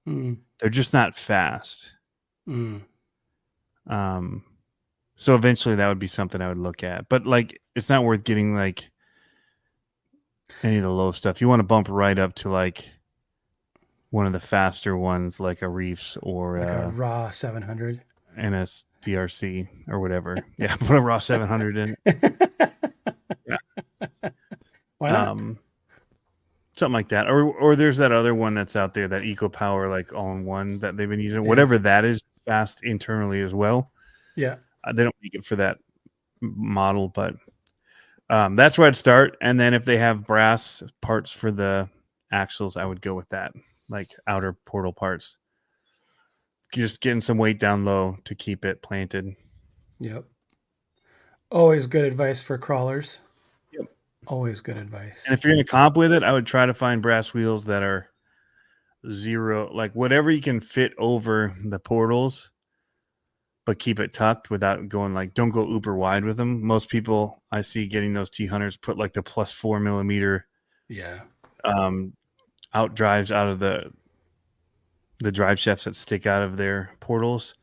They're just not fast. So eventually that would be something I would look at, but like it's not worth getting like any of the low stuff. You want to bump right up to like one of the faster ones, like a Reefs or like a Raw 700, NS DRC or whatever. Yeah, put a Raw 700 in. Yeah. Why not? Something like that, or there's that other one that's out there, that Eco Power like all-in-one that they've been using. Whatever that is, fast internally as well. Yeah, they don't make it for that model, but that's where I'd start. And then if they have brass parts for the axles, I would go with that, like outer portal parts. Just getting some weight down low to keep it planted. Yep. Always good advice for crawlers. Yep. Always good advice. And if you're going to comp with it, I would try to find brass wheels that are zero, like whatever you can fit over the portals, but keep it tucked without going like, don't go uber wide with them. Most people I see getting those T-Hunters put like the +4 millimeter out drives out of the drive shafts that stick out of their portals,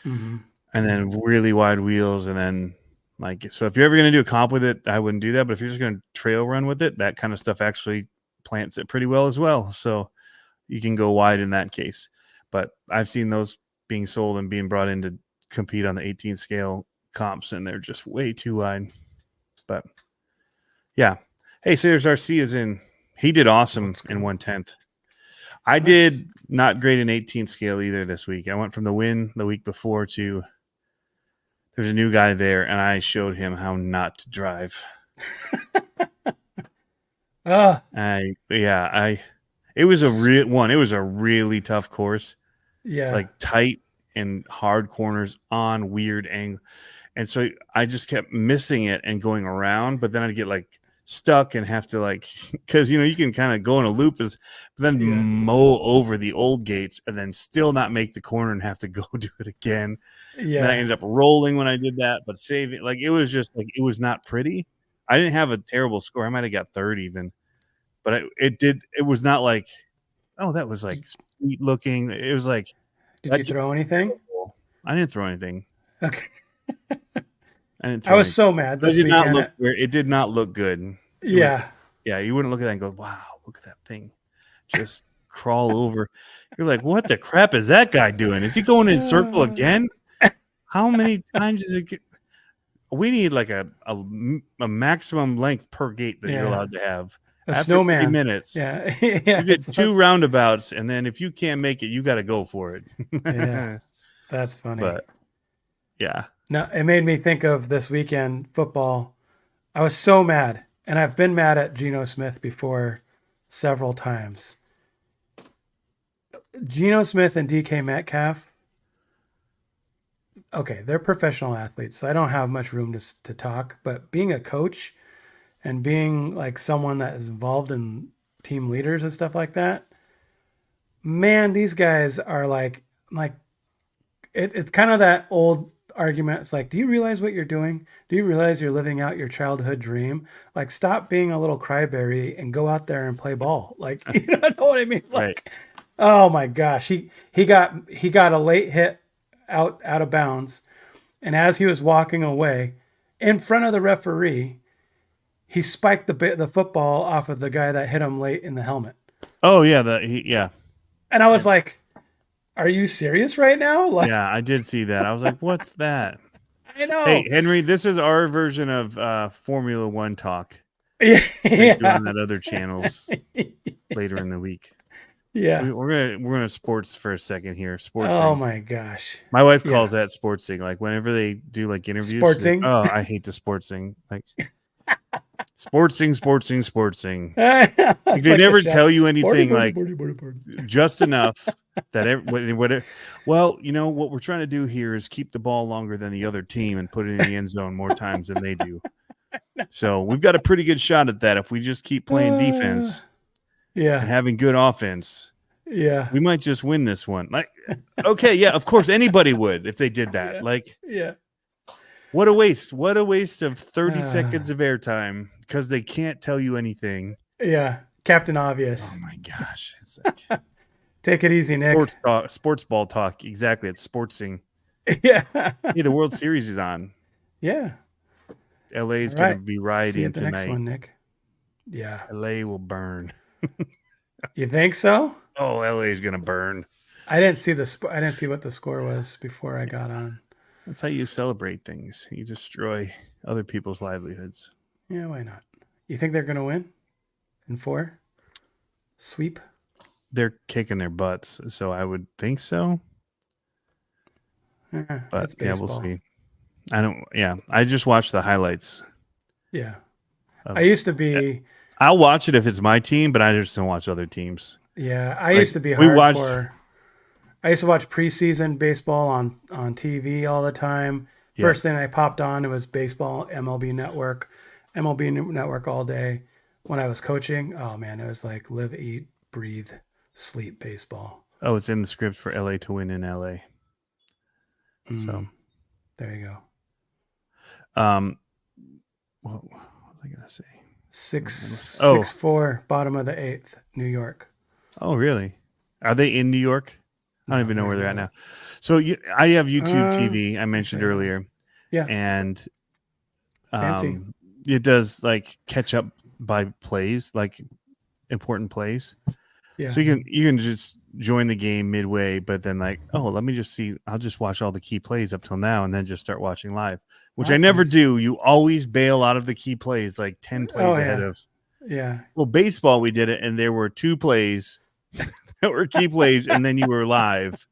and then really wide wheels. And then like, so if you're ever going to do a comp with it, I wouldn't do that. But if you're just going to trail run with it, that kind of stuff actually plants it pretty well as well. So you can go wide in that case. But I've seen those being sold and being brought in to compete on the 18 scale comps, and they're just way too wide. But yeah. Hey, Sayers RC is in. He did awesome in 1/10. I did not great in 18 scale either this week. I went from the win the week before to there's a new guy there, and I showed him how not to drive. It was a really tough course. Yeah. Like tight and hard corners on weird angle. And so I just kept missing it and going around, but then I'd get like stuck and have to like, because you can kind of go in a loop, but then mow over the old gates and then still not make the corner and have to go do it again. Yeah. And then I ended up rolling when I did that, but saving, like, it was just like, it was not pretty. I didn't have a terrible score. I might have got third even, but it was not like, oh, that was like sweet looking. It was like, did you throw anything? I didn't throw anything. Okay. I was so mad this weekend. It did not look good. You wouldn't look at that and go, wow, look at that thing. Just crawl over. You're like, what the crap is that guy doing? Is he going in circle again? How many times is it? We need like a maximum length per gate that you're allowed to have. After snowman. 3 minutes. Yeah. You get 2 roundabouts, and then if you can't make it, you got to go for it. Yeah. That's funny. But yeah. No, it made me think of this weekend football. I was so mad, and I've been mad at Geno Smith before several times. Geno Smith and DK Metcalf, okay, they're professional athletes, so I don't have much room to talk, but being a coach and being like someone that is involved in team leaders and stuff like that, man, these guys are like it's kind of that old argument. It's like, do you realize what you're doing? Do you realize you're living out your childhood dream? Like, stop being a little cryberry and go out there and play ball. Like, you know what I mean? Like, right. Oh my gosh, he got a late hit out of bounds, and as he was walking away in front of the referee, he spiked the football off of the guy that hit him late in the helmet. Oh yeah, and I was like, are you serious right now? Like, yeah, I did see that. I was like, what's that? I know. Hey, Henry, this is our version of Formula One talk. Yeah. On that other channels later in the week. Yeah. We're gonna sports for a second here. Sports. Oh my gosh. My wife calls that sportsing. Like whenever they do like interviews. Sportsing. Oh, I hate the sportsing. Like sportsing. Like they never tell you anything like just enough that well, what we're trying to do here is keep the ball longer than the other team and put it in the end zone more times than they do. So we've got a pretty good shot at that if we just keep playing defense. Yeah. And having good offense. Yeah. We might just win this one. Like, okay, yeah, of course anybody would if they did that. Yeah. Like, yeah. What a waste. What a waste of 30 seconds of airtime because they can't tell you anything. Yeah. Captain Obvious. Oh my gosh. It's like take it easy, Nick. Sports ball talk. Exactly. It's sportsing. Yeah. Hey, the World Series is on. Yeah. LA's going to be riding See you at the tonight. Next one, Nick. Yeah. LA will burn. You think so? Oh, LA is gonna burn. I didn't see what the score was before I got on. That's how you celebrate things. You destroy other people's livelihoods. Yeah, why not? You think they're gonna win in 4? Sweep? They're kicking their butts, so I would think so. But yeah, we'll see. I just watched the highlights. Yeah. I used to be. I'll watch it if it's my team, but I just don't watch other teams. Yeah, I used to be hardcore. I used to watch preseason baseball on TV all the time. Yeah. First thing I popped on, it was baseball, MLB Network all day. When I was coaching, oh man, it was like live, eat, breathe, sleep baseball. Oh, it's in the script for LA to win in LA. So there you go. What was I gonna say? 6-4, bottom of the 8th, New York. Oh, really? Are they in New York? I don't even know where they're at now. So I have YouTube TV. I mentioned earlier. Yeah. And fancy. It does like catch up by plays, like important plays. Yeah. So you can just join the game midway, but then like, oh, let me just see. I'll just watch all the key plays up till now, and then just start watching live, which I That's never nice. do. You always bail out of the key plays like 10 plays ahead of. Yeah. Well, baseball we did it, and there were 2 plays that were key plays, and then you were live.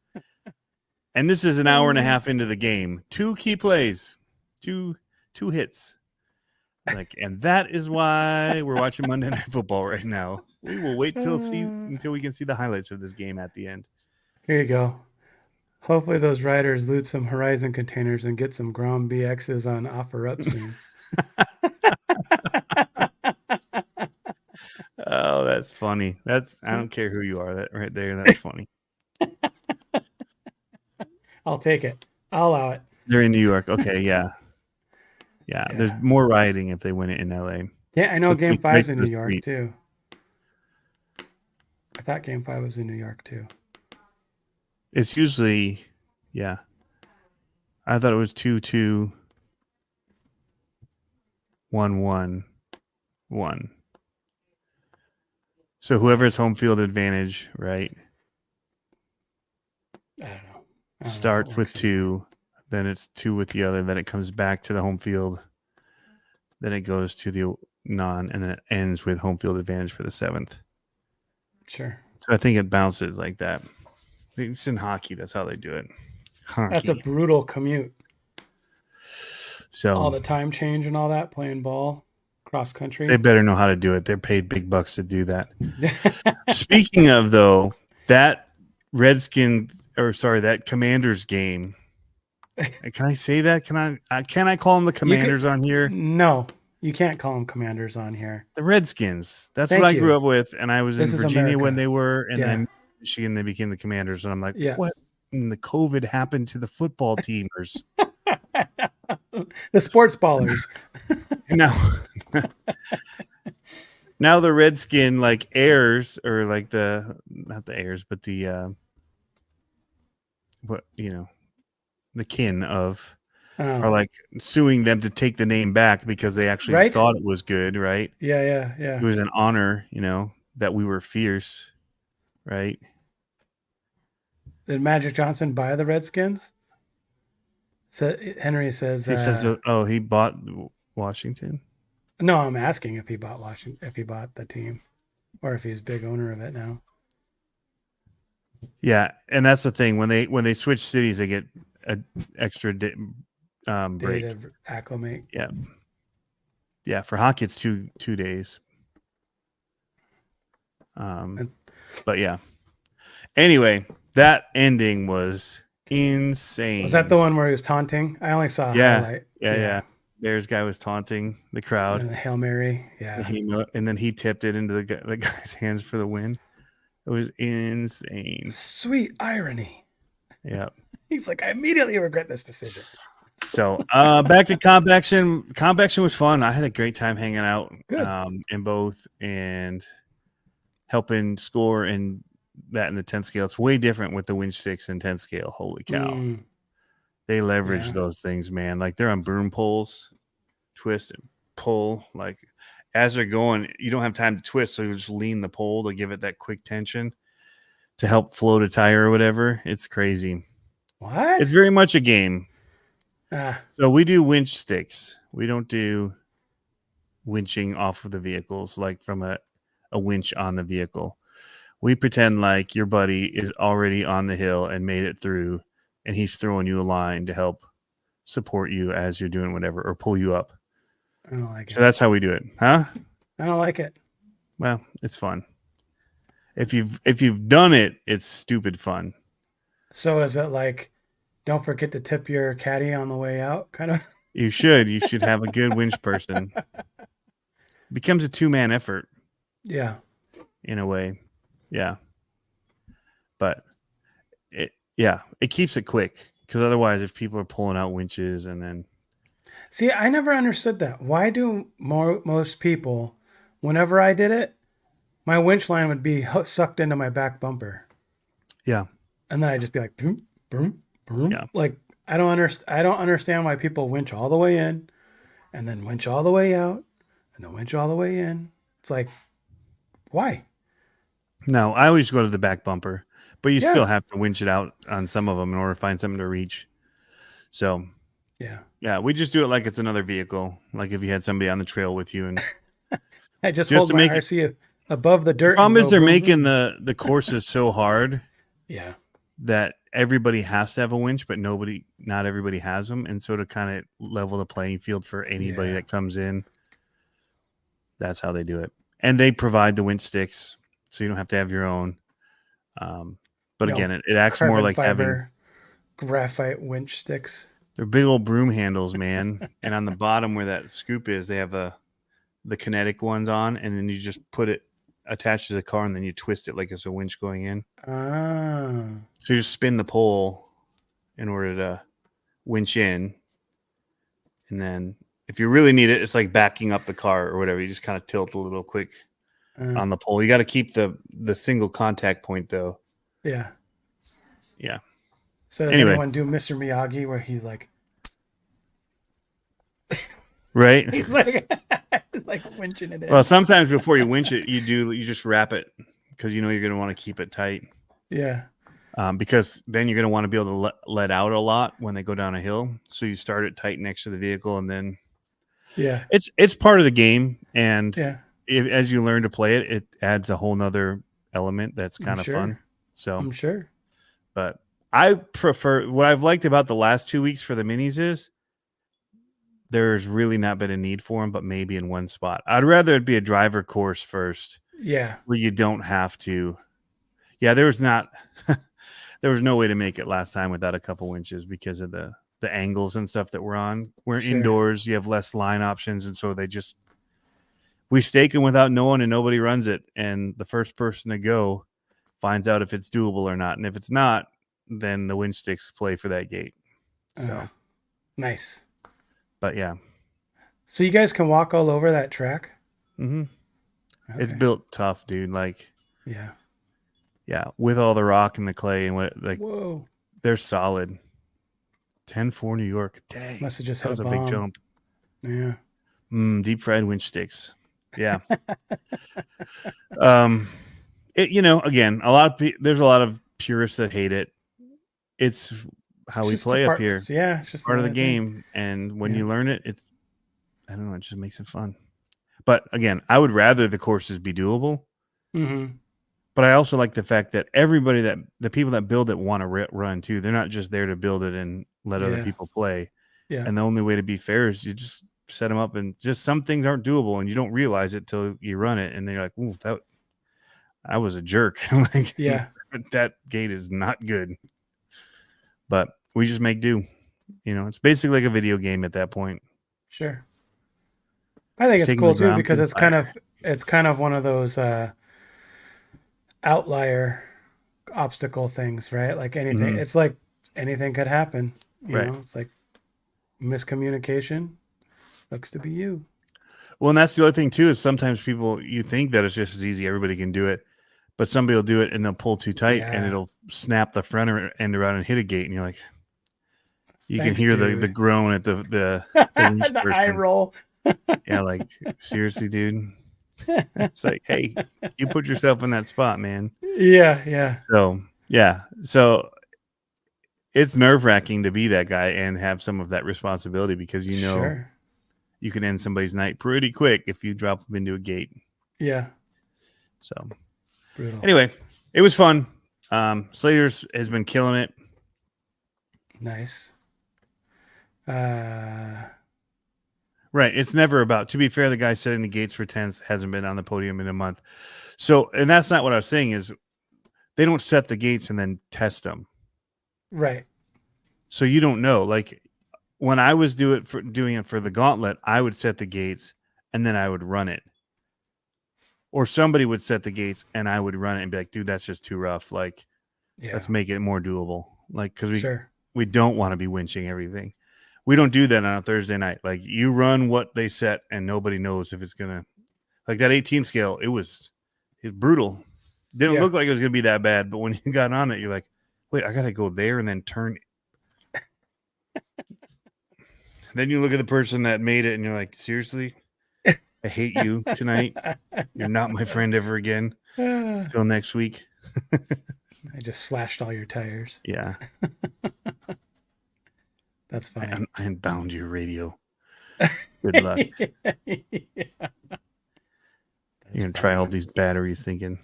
And this is an hour and a half into the game. 2 key plays, two hits. Like, and that is why we're watching Monday Night Football right now. We will wait until we can see the highlights of this game at the end. Here you go. Hopefully those riders loot some Horizon containers and get some Grom BXs on offer up soon. Oh, that's funny. I don't care who you are. That right there, that's funny. I'll take it. I'll allow it. They're in New York. Okay, yeah. There's more rioting if they win it in LA. Yeah, I know Game 5's in New York streets. too. I thought Game 5 was in New York too. It's usually, yeah. I thought it was 2-2, 1-1, 1. So whoever's home field advantage, right? I don't know. Starts with 2, then it's 2 with the other, then it comes back to the home field, then it goes to the non, and then it ends with home field advantage for the 7th. Sure. So I think it bounces like that. It's in hockey. That's how they do it. Hockey. That's a brutal commute. So all the time change and all that, playing ball, cross country. They better know how to do it. They're paid big bucks to do that. Speaking of, though, that that Commanders game. Can I say that? Can I call them the Commanders on here? No, you can't call them Commanders on here. The Redskins. That's what I grew up with, and I was in Virginia when they were, and then in Michigan they became the Commanders, and I'm like, what in the COVID happened to the football teamers? The sports ballers. Now the Redskin heirs, or not the heirs, but the the kin of are suing them to take the name back because they actually thought it was good, right? Yeah. It was an honor, that we were fierce, right? Did Magic Johnson buy the Redskins? So Henry says he says, he bought Washington. No, I'm asking if he bought Washington, if he bought the team, or if he's big owner of it now. Yeah, and that's the thing, when they switch cities, they get an extra break to acclimate. Yeah. For hockey, it's two days. But yeah. Anyway, that ending was insane. Was that the one where he was taunting? I only saw a highlight. Yeah. Bears guy was taunting the crowd. And the Hail Mary. Yeah. And then he tipped it into the guy's hands for the win. It was insane. Sweet irony. Yeah. He's like, I immediately regret this decision. So back to comp action. Comp action was fun. I had a great time hanging out in both and helping score in that in the 10 scale. It's way different with the winch sticks and 10 scale. Holy cow. They leverage those things, man. Like they're on broom poles, twist and pull. Like as they're going, you don't have time to twist, so you just lean the pole to give it that quick tension to help float a tire or whatever. It's crazy. What? It's very much a game. So we do winch sticks. We don't do winching off of the vehicles, like from a winch on the vehicle. We pretend like your buddy is already on the hill and made it through, and he's throwing you a line to help support you as you're doing whatever, or pull you up. I don't like it. So that's how we do it. Huh? I don't like it. Well, it's fun. If you've done it, it's stupid fun. So is it like, don't forget to tip your caddy on the way out, kind of? You should have a good winch person. It becomes a 2-man effort. Yeah. In a way. Yeah. But it keeps it quick, because otherwise if people are pulling out winches and then. See, I never understood that. Why do most people, whenever I did it, my winch line would be sucked into my back bumper. Yeah. And then I'd just be like, boom, boom, boom. Yeah. Like, I don't understand why people winch all the way in and then winch all the way out and then winch all the way in. It's like, why? No, I always go to the back bumper, but you Yeah. still have to winch it out on some of them in order to find something to reach. So Yeah. yeah, we just do it like it's another vehicle, like if you had somebody on the trail with you, and I just just hold to my make it. RC above the The dirt and problem is go they're boom making boom. the courses so hard Yeah. that everybody has to have a winch, but not everybody has them, and so to kind of level the playing field for anybody Yeah. that comes in, that's how they do it. And they provide the winch sticks, so you don't have to have your own. But No again, it acts more carbon like having. fiber graphite winch sticks. They're big old broom handles, man. And on the bottom where that scoop is, they have the kinetic ones on, and then you just put it attached to the car, and then you twist it like it's a winch going in. Ah. So you just spin the pole in order to winch in, and then if you really need it, it's like backing up the car or whatever. You just kind of tilt a little quick on the pole. You got to keep the single contact point though. Yeah. Yeah. So does Anyway, anyone do Mr. Miyagi where he's like right? he's like like winching it in? Well, sometimes before you winch it, you just wrap it because you know you're going to want to keep it tight. Yeah. Because then you're going to want to be able to let out a lot when they go down a hill. So you start it tight next to the vehicle, and then Yeah. it's part of the game. And Yeah. as you learn to play it, it adds a whole nother element that's I'm kind of sure. fun. So, I'm sure. but I prefer what I've liked about the last 2 weeks for the minis is there's really not been a need for them, but maybe in one spot. I'd rather it be a driver course first Yeah. where you don't have to. Yeah, there was not. There was no way to make it last time without a couple winches because of the angles and stuff that we're on. We're Sure. indoors. You have less line options. And so we stake them without knowing and nobody runs it. And the first person to go finds out if it's doable or not. And if it's not, then the winch sticks play for that gate. So nice. But yeah. So you guys can walk all over that track? Mm-hmm. Okay. It's built tough, dude. Like, yeah. Yeah, with all the rock and the clay and what, like, Whoa. They're solid. 10-4 New York. Dang. Must have just That hit was a a bomb. big jump. Yeah. Deep fried winch sticks. Yeah. Again, there's a lot of purists that hate it. It's how we play up here. Yeah, it's just Part of the game. And when you learn it, I don't know, it just makes it fun. But again, I would rather the courses be doable. Mm-hmm. But I also like the fact that the people that build it want to run too. They're not just there to build it and let other people play. Yeah. And the only way to be fair is you just set them up, and just some things aren't doable and you don't realize it till you run it. And then you're like, ooh, I was a jerk. Like, yeah, that gate is not good. But we just make do. It's basically like a video game at that point. Sure. I think it's cool too because it's kind of one of those outlier obstacle things, right? Like anything, it's like anything could happen. You know, it's like miscommunication. Looks to be you. Well, and that's the other thing too, is sometimes you think that it's just as easy, everybody can do it, but somebody will do it and they'll pull too tight and it'll snap the front end around and hit a gate, and you're like, you can hear the groan at the the eye roll. Yeah, like, seriously, dude. It's like, hey, you put yourself in that spot, man. Yeah. So it's nerve-wracking to be that guy and have some of that responsibility, because you can end somebody's night pretty quick if you drop them into a gate. Yeah. So brutal. Anyway, it was fun. Slater's has been killing it. Nice. Right. It's never about, to be fair, the guy setting the gates for 10s hasn't been on the podium in a month. So, and that's not what I was saying, is they don't set the gates and then test them. Right. So you don't know. Like, when I was doing it for the gauntlet, I would set the gates and then I would run it. Or somebody would set the gates and I would run it and be like, dude, that's just too rough. Like, let's make it more doable. Like, because we don't want to be winching everything. We don't do that on a Thursday night. Like, you run what they set and nobody knows if it's going to, like that 18 scale, it was brutal. Didn't look like it was going to be that bad, but when you got on it, you're like, wait, I got to go there and then turn. Then you look at the person that made it and you're like, seriously? I hate you tonight. You're not my friend ever again. Till next week. I just slashed all your tires. Yeah. That's funny. I unbound your radio. Good luck. Yeah. You're going to try all these batteries thinking.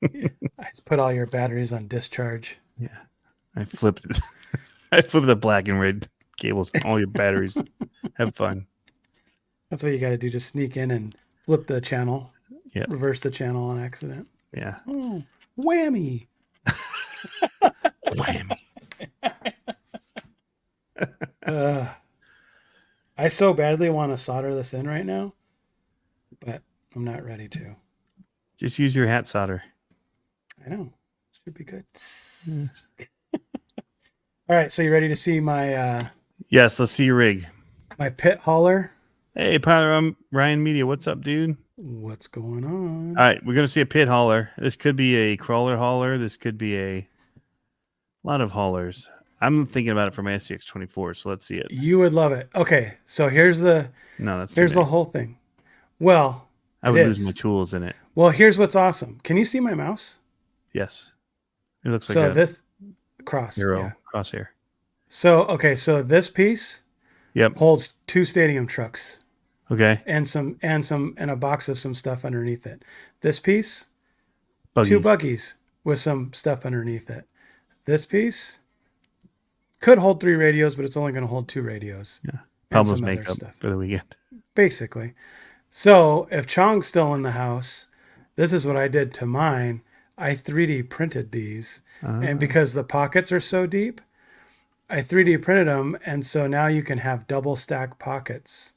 I just put all your batteries on discharge. Yeah. I flipped the black and red cables on all your batteries. Have fun. That's what you got to do. Just sneak in and flip the channel. Yeah. Reverse the channel on accident. Yeah. Oh, whammy. Whammy. I so badly want to solder this in right now, but I'm not ready to. Just use your hat solder. I know. Should be good. All right, so you ready to see my Yes, let's see your rig. my pit hauler? Hey, Pablo, I'm Ryan Media. What's up, dude? What's going on? All right, we're going to see a pit hauler. This could be a crawler hauler. This could be a lot of haulers. I'm thinking about it for my SCX24, so let's see it. You would love it. Okay, so here's the whole thing. Well, I would lose my tools in it. Well, here's what's awesome. Can you see my mouse? Yes. It looks like this cross crosshair. So so this piece holds 2 stadium trucks. Okay. And a box of some stuff underneath it. This piece, buggies. 2 buggies with some stuff underneath it. This piece could hold 3 radios, but it's only going to hold 2 radios. Yeah. Pablo's makeup for the weekend. Basically. So if Chong's still in the house, this is what I did to mine. I 3D printed these. And because the pockets are so deep, I 3D printed them. And so now you can have double stack pockets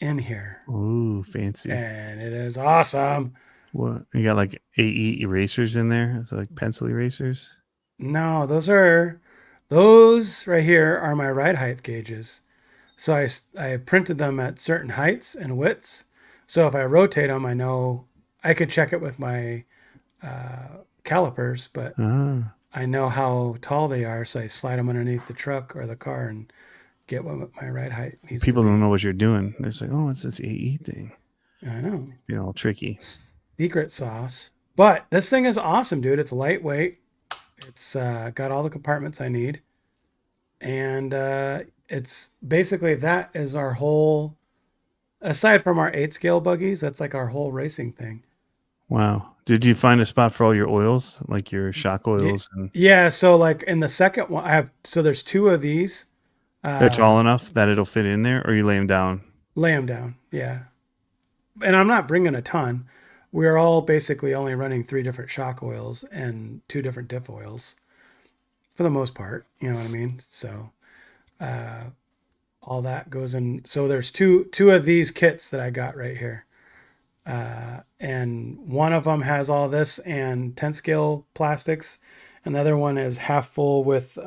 in here. Ooh, fancy. And it is awesome. What? You got like AE erasers in there? It's like pencil erasers? No, those right here are my ride height gauges. So I printed them at certain heights and widths. So if I rotate them, I know I could check it with my calipers, but I know how tall they are. So I slide them underneath the truck or the car and get what my ride height needs. People don't know what you're doing. They're just like, oh, it's this AE thing. I know. All tricky. Secret sauce. But this thing is awesome, dude. It's lightweight. It's got all the compartments I need. And it's basically, that is our whole, aside from our 8 scale buggies, that's like our whole racing thing. Wow. Did you find a spot for all your oils, like your shock oils? Yeah. So like in the second one, there's 2 of these. They're tall enough that it'll fit in there, or you lay them down? Lay them down. Yeah. And I'm not bringing a ton. We're all basically only running 3 different shock oils and 2 different diff oils for the most part. You know what I mean? So all that goes in. So there's two of these kits that I got right here. And one of them has all this and 10 scale plastics. And the other one is half full with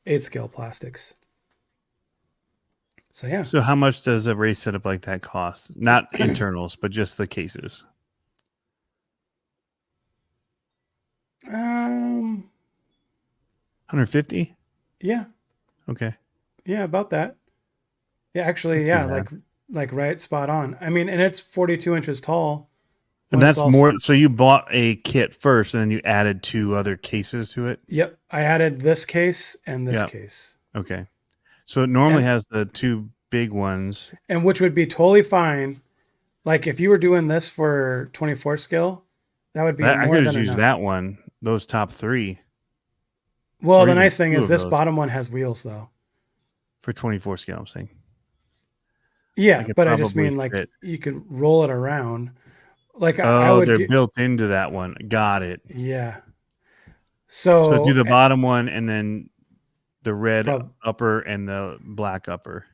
8 scale plastics. So yeah. So how much does a race setup like that cost? Not internals, but just the cases. 150? Yeah. Okay. Yeah, about that. Yeah, actually, like right spot on. I mean, and it's 42 inches tall. And that's more. So you bought a kit first, and then you added 2 other cases to it. Yep, I added this case and this case. Okay, so it normally has the 2 big ones, and which would be totally fine. Like if you were doing this for 24 scale, that would be. I could just use that one. Those top 3. Well, the nice thing is this bottom one has wheels though. For 24 scale, I'm saying. Yeah, but I just mean like you could roll it around. Like they're built into that one. Got it. Yeah. So do the bottom one and then the red upper and the black upper.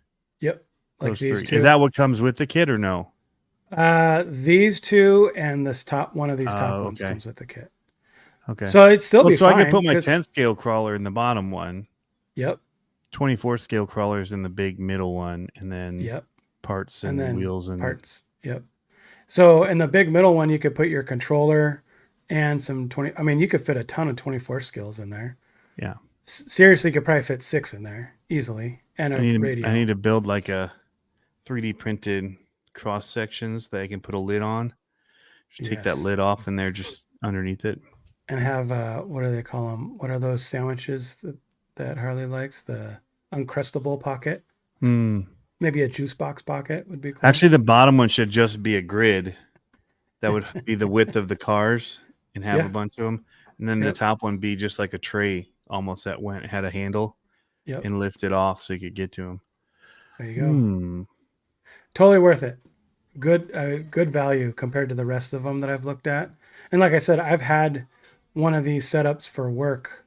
Yep. Like those these 3. 2. Is that what comes with the kit or no? These 2 and this one of these top ones comes with the kit. Okay. So it'd still be fine. So I could put my 10 scale crawler in the bottom one. Yep. 24 scale crawlers in the big middle one, and then parts and then wheels and parts. Yep. So in the big middle one, you could put your controller and some 20. I mean, you could fit a ton of 24 scales in there. Yeah. Seriously, you could probably fit 6 in there easily. And radio. I need to build like a 3D printed cross sections that I can put a lid on, Just take that lid off and they're just underneath it. And have what do they call them? What are those sandwiches that Harley likes? The Uncrustable pocket. Maybe a juice box pocket would be cool. Actually, the bottom one should just be a grid that would be the width of the cars and have a bunch of them. And then the top one be just like a tray almost that had a handle and lift it off so you could get to them. There you go. Totally worth it. Good value compared to the rest of them that I've looked at. And like I said, I've had one of these setups for work.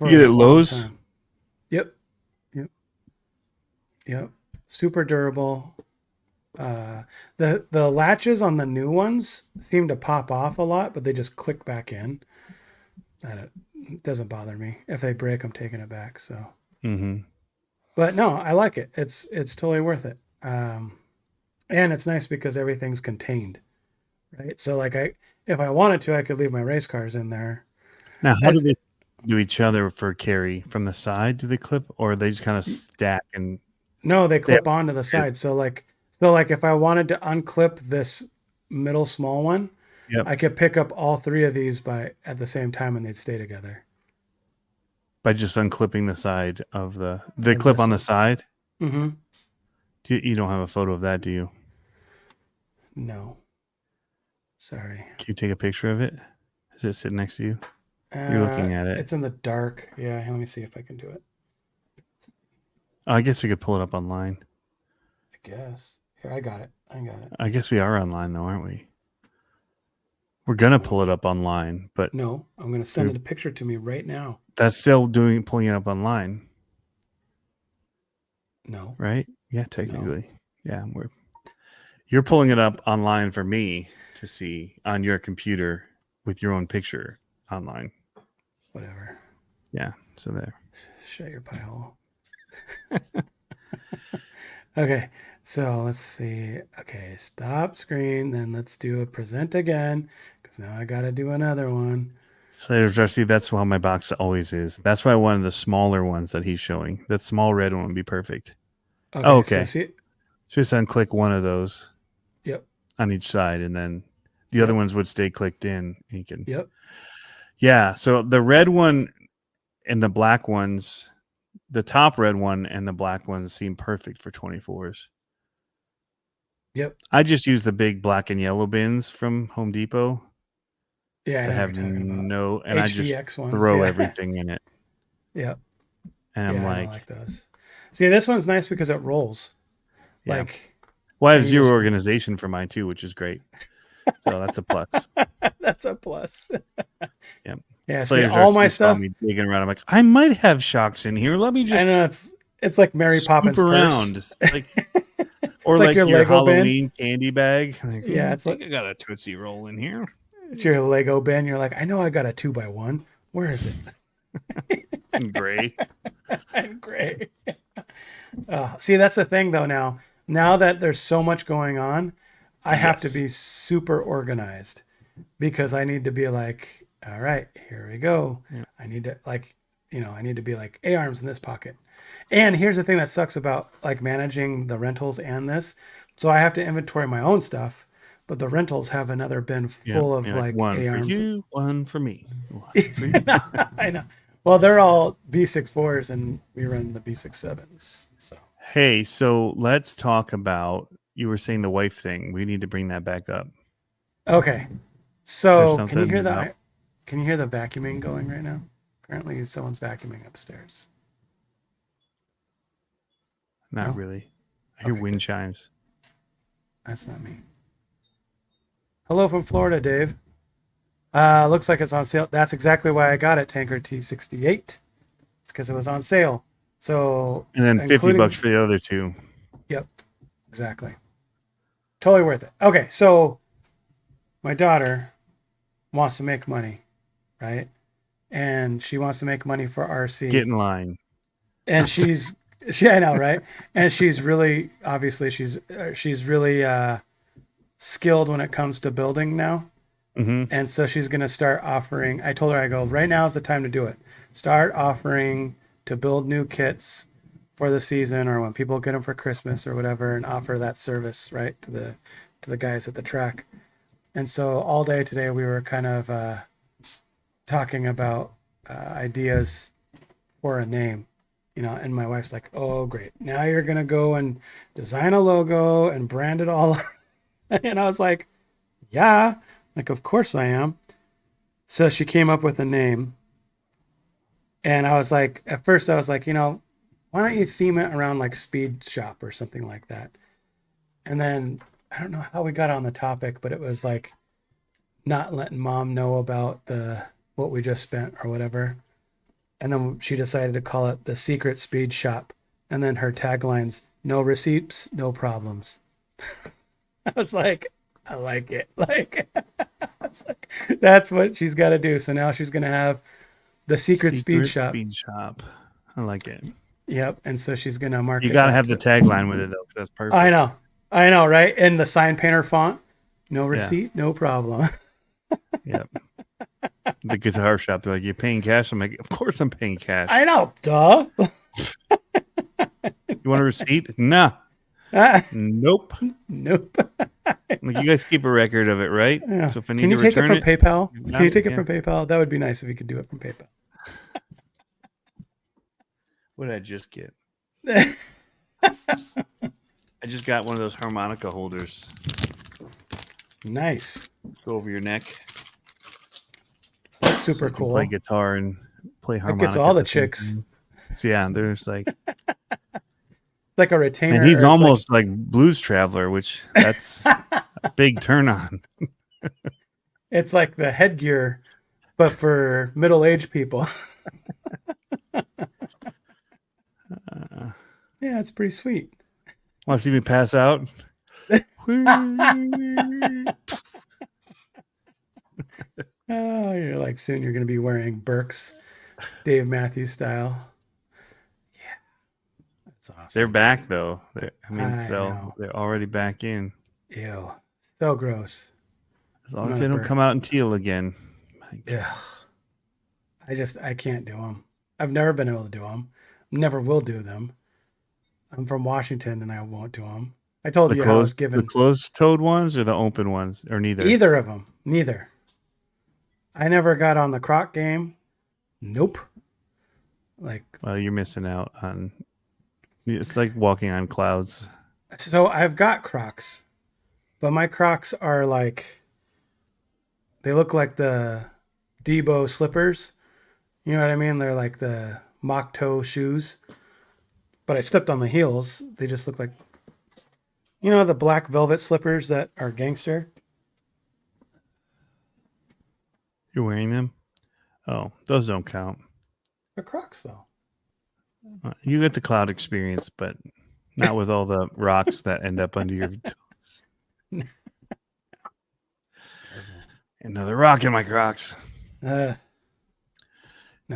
You get it at Lowe's? Yep. Super durable. The latches on the new ones seem to pop off a lot, but they just click back in. It doesn't bother me. If they break, I'm taking it back. So, but no, I like it. It's totally worth it. And it's nice because everything's contained, right? So like if I wanted to, I could leave my race cars in there. Now, how do they do each other for carry? From the side, do they clip, or they just kind of stack and? No, they clip onto the side. So like if I wanted to unclip this middle small one, I could pick up all three of these at the same time and they'd stay together. By just unclipping the side of the clip on the side? Mm-hmm. You don't have a photo of that, do you? No. Sorry. Can you take a picture of it? Is it sitting next to you? You're looking at it. It's in the dark. Yeah, let me see if I can do it. I guess you could pull it up online. I guess. Here, I got it. I guess we are online, though, aren't we? We're going to pull it up online, but... No, I'm going to send it a picture to me right now. That's still pulling it up online. No. Right? Yeah, technically. No. Yeah, you're pulling it up online for me to see on your computer with your own picture online. Whatever. Yeah, so there. Shut your pie hole. Okay, so let's see. Okay, stop screen. Then let's do a present again because now I got to do another one. So Jesse, that's how my box always is. That's why I wanted the smaller ones that he's showing. That small red one would be perfect. Okay. So just unclick one of those. Yep. On each side, and then the other ones would stay clicked in. You can. Yep. Yeah. So the red one and the black ones, the top red one and the black ones seem perfect for 24s. Yep. I just use the big black and yellow bins from Home Depot. Yeah, I have no, and I just throw everything in it. Yep. And I'm I don't like those. See, this one's nice because it rolls. Yeah. Well, I have zero organization for mine too, which is great. So that's a plus. That's a plus. Yeah. Yeah. See, all my stuff. Me digging around. I'm like, I might have shocks in here. Let me just. I know it's like Mary Poppins around, like, or like your Halloween candy bag. Like, it's like I got a Tootsie Roll in here. It's your Lego bin. You're like, I know I got a 2x1. Where is it? In gray. In gray. See, that's the thing though. Now that there's so much going on, I have to be super organized because I need to be like, all right, here we go. Yeah. I need to I need to be like A-arms in this pocket. And here's the thing that sucks about like managing the rentals and this. So I have to inventory my own stuff. But the rentals have another bin full of like one A-arms. For you, one for me. One for you. I know. Well, they're all B64s and we run the B67s. So hey, so let's talk about, you were saying the wife thing. We need to bring that back up. Okay. So can you hear the vacuuming going right now? Currently someone's vacuuming upstairs. Not really. I hear wind chimes. That's not me. Hello from Florida, Dave. Looks like it's on sale. That's exactly why I got it, Tanker T68. It's because it was on sale. So and then $50 for the other two. Yep, exactly. Totally worth it. Okay, so my daughter wants to make money, right? And she wants to make money for RC. Get in line. And I know, right? And she's really, obviously, she's really skilled when it comes to building now. Mm-hmm. And so she's going to start offering, I told her, I go, right now is the time to do it. Start offering to build new kits for the season or when people get them for Christmas or whatever, and offer that service, right, to the guys at the track. And so all day today we were kind of talking about ideas for a name, and my wife's like, "Oh, great. Now you're going to go and design a logo and brand it all." And I was like, "Yeah, like of course I am." So she came up with a name. And I was like, at first I was like, why don't you theme it around like Speed Shop or something like that? And then I don't know how we got on the topic, but it was like not letting mom know about the what we just spent or whatever. And then she decided to call it the Secret Speed Shop. And then her taglines, no receipts, no problems. I was like, I like it. Like, I was like, that's what she's got to do. So now she's going to have the Secret Speed Shop. Speed Shop. I like it. Yep. And so she's going to market. You got to have the tagline with it, though, because that's perfect. I know, right? In the sign painter font, no receipt, no problem. Yep. The guitar shop, they're like, "You're paying cash?" I'm like, "Of course I'm paying cash." I know, duh. You want a receipt? Nah. Nope. Nope. Like, you guys keep a record of it, right? Yeah. So if I need Can you to take it return from PayPal? Can you take it yeah. from PayPal? That would be nice if you could do it from PayPal. What did I just get? I just got one of those harmonica holders. Nice. Go over your neck. That's super So you can cool. play guitar and play That harmonica. gets all the at same chicks. time. So yeah, there's like, Like a retainer. and he's almost like Blues Traveler, which that's a big turn on. It's like the headgear, but for middle-aged people. Yeah, it's pretty sweet. Want to see me pass out? Oh, you're like soon you're going to be wearing Burks, Dave Matthews style. Yeah, that's awesome. They're back though. I know. They're already back in. Ew, so gross. As long as they don't come out in teal again. Yeah, I can't do them. I've never been able to do them. Never will do them. I'm from Washington and I won't do them. I told you I was given the closed-toed ones or the open ones or neither. Either of them. Neither. I never got on the Croc game. Nope. Like, well, you're missing out on. It's like walking on clouds. So I've got Crocs, but my Crocs are like, they look like the Debo slippers. You know what I mean? They're like the mock toe shoes. But I stepped on the heels. They just look like, the black velvet slippers that are gangster. You're wearing them? Oh, those don't count. They're Crocs, though. You get the cloud experience, but not with all the rocks that end up under your toes. Another rock in my Crocs. No.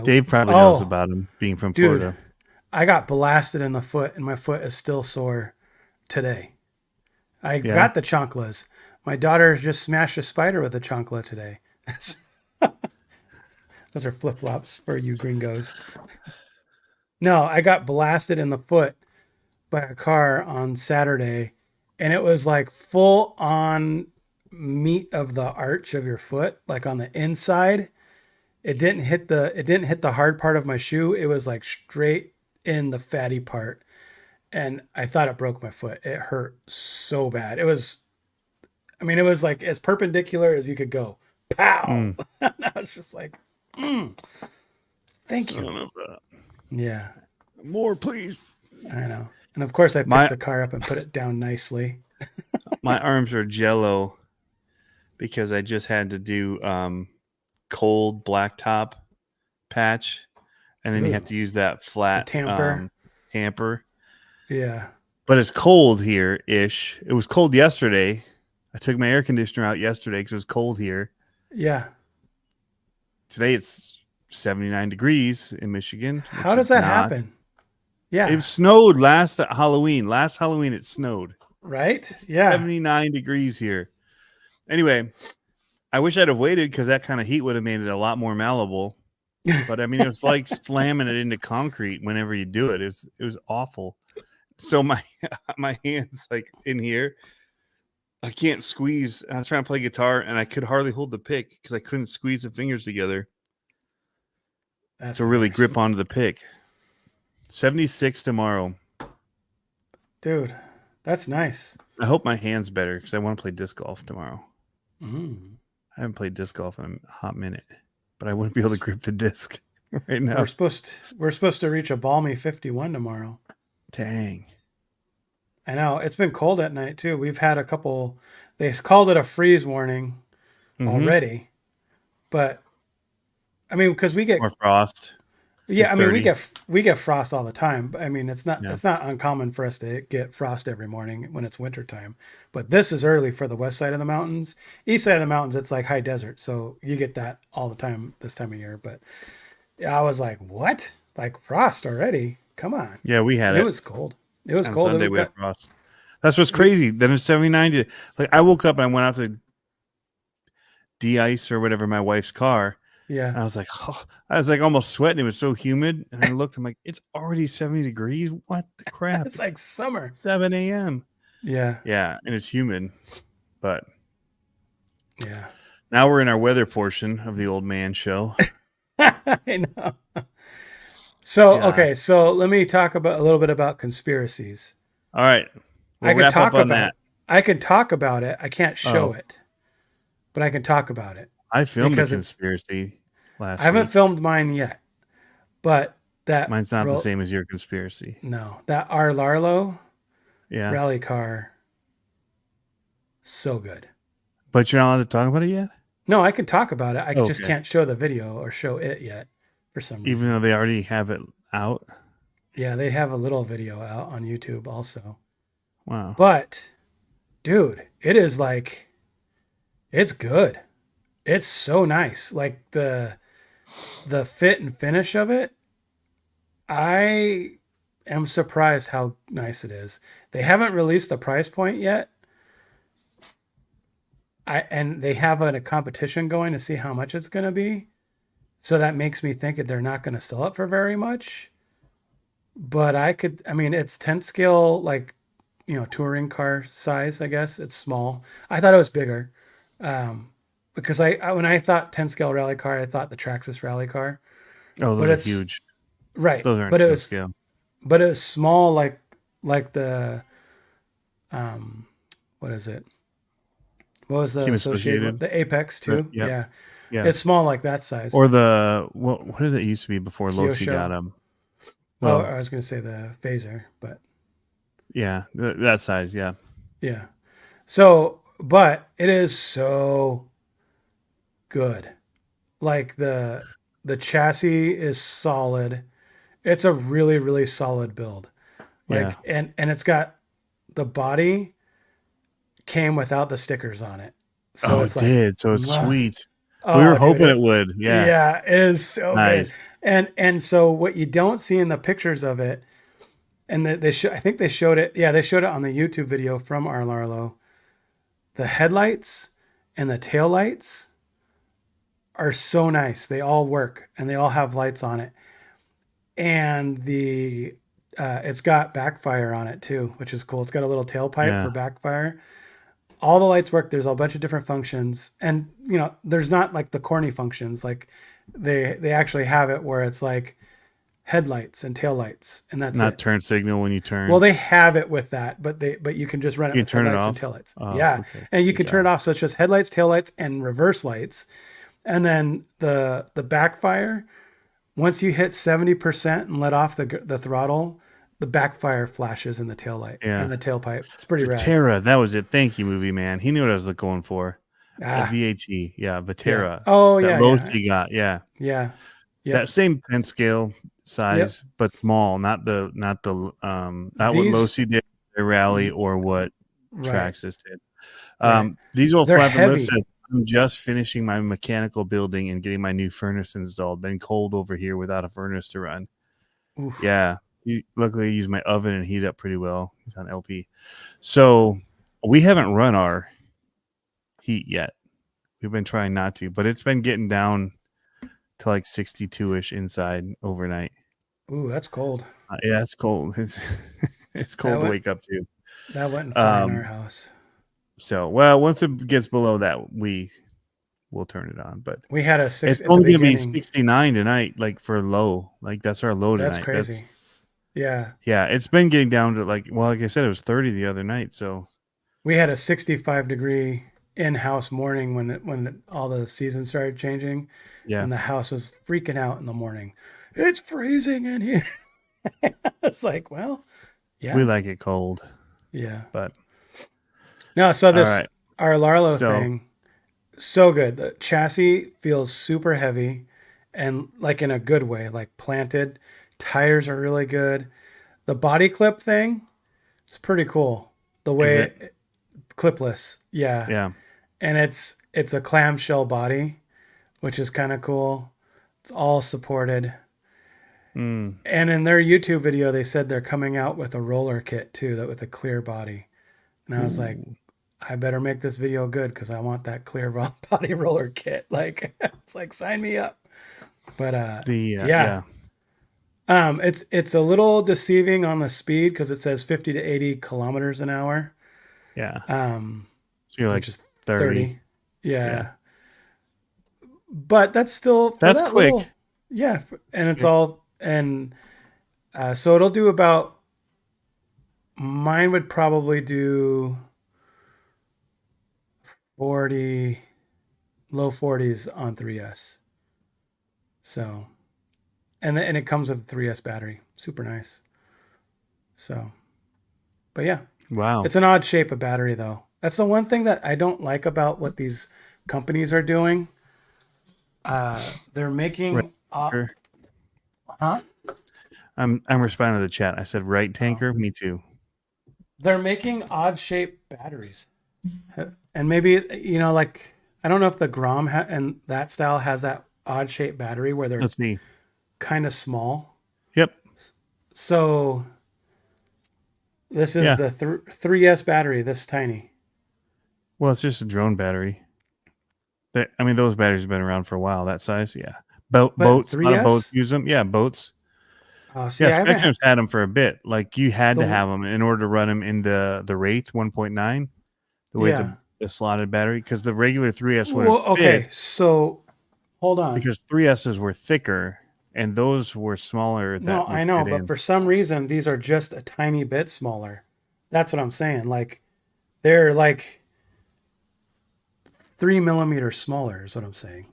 Dave probably knows about him being from Florida. I got blasted in the foot, and my foot is still sore today. I got the chanclas. My daughter just smashed a spider with a chancla today. Those are flip-flops for you gringos. No, I got blasted in the foot by a car on Saturday, and it was like full on meat of the arch of your foot, like on the inside. It didn't hit the hard part of my shoe. It was like straight in the fatty part. And I thought it broke my foot. It hurt so bad. It was like as perpendicular as you could go. Pow! And I was just like, thank you. Yeah. More, please. I know. And of course I picked the car up and put it down nicely. My arms are jello because I just had to do cold blacktop patch. And then you have to use that flat tamper. Yeah. But it's cold here-ish. It was cold yesterday. I took my air conditioner out yesterday because it was cold here. Yeah. Today it's 79 degrees in Michigan. How does that happen? Yeah. It snowed last Halloween. Last Halloween it snowed. Right? Yeah. 79 degrees here. Anyway, I wish I'd have waited because that kind of heat would have made it a lot more malleable. But I mean, it was like slamming it into concrete whenever you do it. It was awful. So my hands like in here, I can't squeeze. I was trying to play guitar and I could hardly hold the pick because I couldn't squeeze the fingers together to really grip onto the pick. 76 tomorrow. Dude, that's nice. I hope my hand's better because I want to play disc golf tomorrow. Mm. I haven't played disc golf in a hot minute, but I wouldn't be able to grip the disc right now. We're supposed to reach a balmy 51 tomorrow. Dang. I know. It's been cold at night too. We've had a couple, they called it a freeze warning already. But I mean, because we get more frost. Yeah, I mean, we get frost all the time. But I mean, it's not uncommon for us to get frost every morning when it's winter time. But this is early for the west side of the mountains. East side of the mountains, it's like high desert, so you get that all the time this time of year. But I was like, what? Like frost already? Come on. Yeah, we had it. It was cold. It was on cold. Sunday we had frost. That's what's crazy. Then it's 79. Like I woke up and I went out to de-ice or whatever my wife's car. Yeah. And I was like, oh, I was like almost sweating. It was so humid. And I looked, I'm like, it's already 70 degrees. What the crap? It's like summer. 7 a.m. Yeah. Yeah. And it's humid. But yeah. Now we're in our weather portion of the old man show. I know. So, okay. So let me talk about a little bit about conspiracies. All right. I can talk about that. I can talk about it. I can't show it, but I can talk about it. I filmed a conspiracy last week. I haven't filmed mine yet, but mine's not the same as your conspiracy. No, that our Larlo rally car, so good. But you're not allowed to talk about it yet? No, I can talk about it. I just can't show the video or show it yet for some reason. Even though they already have it out? Yeah, they have a little video out on YouTube also. Wow. But, dude, it is like, it's good. It's so nice. Like the fit and finish of it, I am surprised how nice it is. They haven't released the price point yet. And they have a competition going to see how much it's going to be. So that makes me think that they're not going to sell it for very much. But it's 10 scale, like, touring car size, I guess. It's small. I thought it was bigger. Because when I thought 10 scale rally car, I thought the Traxxas rally car. Oh, those are huge. Right. Those aren't 10 scale. But it was small, like the, what is it? What was the associated? The Apex too? Yeah. It's small like that size. Or what did it used to be before Losi got them? Well, I was going to say the Phaser, but. Yeah, that size, yeah. Yeah. So, but it is so good. Like the chassis is solid. It's a really, really solid build. Like and it's got the body came without the stickers on it. So it did. So it's sweet. Oh, we were hoping it would. Yeah. Yeah, it is so good. And so what you don't see in the pictures of it, and I think they showed it. Yeah, they showed it on the YouTube video from our Larlo. The headlights and the tail lights are so nice. They all work and they all have lights on it. And it's got backfire on it too, which is cool. It's got a little tailpipe for backfire. All the lights work. There's a bunch of different functions, and there's not like the corny functions. Like they actually have it where it's like headlights and taillights, and that's not it. Turn signal when you turn. Well, they have it with that, but you can just run it with turn headlights it and off? taillights. Oh, yeah, okay. and you can turn it off, so it's just headlights, taillights, and reverse lights. And then the backfire, once you hit 70% and let off the throttle, the backfire flashes in the taillight and the tailpipe. It's pretty rad. Vatera, that was it. Thank you, movie man. He knew what I was going for. VAT, Vatera. Yeah. Oh that Losi got, yeah. That same 10 scale size, but small. Not what Losi did, the rally, or what Traxxas did. These old flapping lips says, I'm just finishing my mechanical building and getting my new furnace installed. Been cold over here without a furnace to run. Oof. Yeah. Luckily, I use my oven and heat up pretty well. He's on LP. So we haven't run our heat yet. We've been trying not to, but it's been getting down to like 62-ish inside overnight. Ooh, that's cold. Yeah, it's cold. It's cold to wake up to. That went fine in our house. So, well, once it gets below that, we will turn it on. But We had a it's 6 at the only going to be beginning. 69 tonight, like for low. Like that's our low That's tonight. crazy. Yeah. Yeah, it's been getting down to like I said, it was 30 the other night. So We had a 65-degree in-house morning when all the seasons started changing, yeah, and the house was freaking out in the morning. It's freezing in here. It's like, well, yeah, we like it cold. yeah. But No, so all this right. our Larlo So thing, so good. The chassis feels super heavy, and like in a good way, like planted. Tires are really good. The body clip thing, it's pretty cool. The is way it? clipless, yeah. Yeah. And it's a clamshell body, which is kind of cool. It's all supported. Mm. And in their YouTube video, they said they're coming out with a roller kit too, that with a clear body. And I was like, Ooh. I better make this video good because I want that clear body roller kit. Like, it's like sign me up. But Yeah. it's a little deceiving on the speed because it says 50 to 80 kilometers an hour, Yeah. um, So you're like which is 30. 30. Yeah. Yeah. But that's still for That's that quick. little, yeah. And it's quick. all, and so it'll do about, mine would probably do 40, low 40s on 3S. So, and it comes with a 3S battery. Super nice. So, but yeah, Wow. it's an odd shape of battery though. That's the one thing that I don't like about what these companies are doing. They're making, Tanker. huh? I'm responding to the chat. I said right tanker. Me too. They're making odd shaped batteries. And maybe, like, I don't know if the Grom and that style has that odd shaped battery where they're Let's see. kind of small. Yep. So this is Yeah. the 3S battery, this tiny. Well, it's just a drone battery. I mean, those batteries have been around for a while. That size, yeah. Boats, a lot of boats 3S? use them. Yeah, boats. See, Yeah, I haven't Spectrum's had them for a bit. Like you had to the have them in order to run them in the Wraith 1.9. The way yeah. the slotted battery, because the regular 3S Well, wouldn't okay, fit so hold on. because 3S's were thicker and those were smaller. No, That would I know, fit but in. for some reason these are just a tiny bit smaller. That's what I'm saying. Like they're like 3 millimeters smaller is what I'm saying.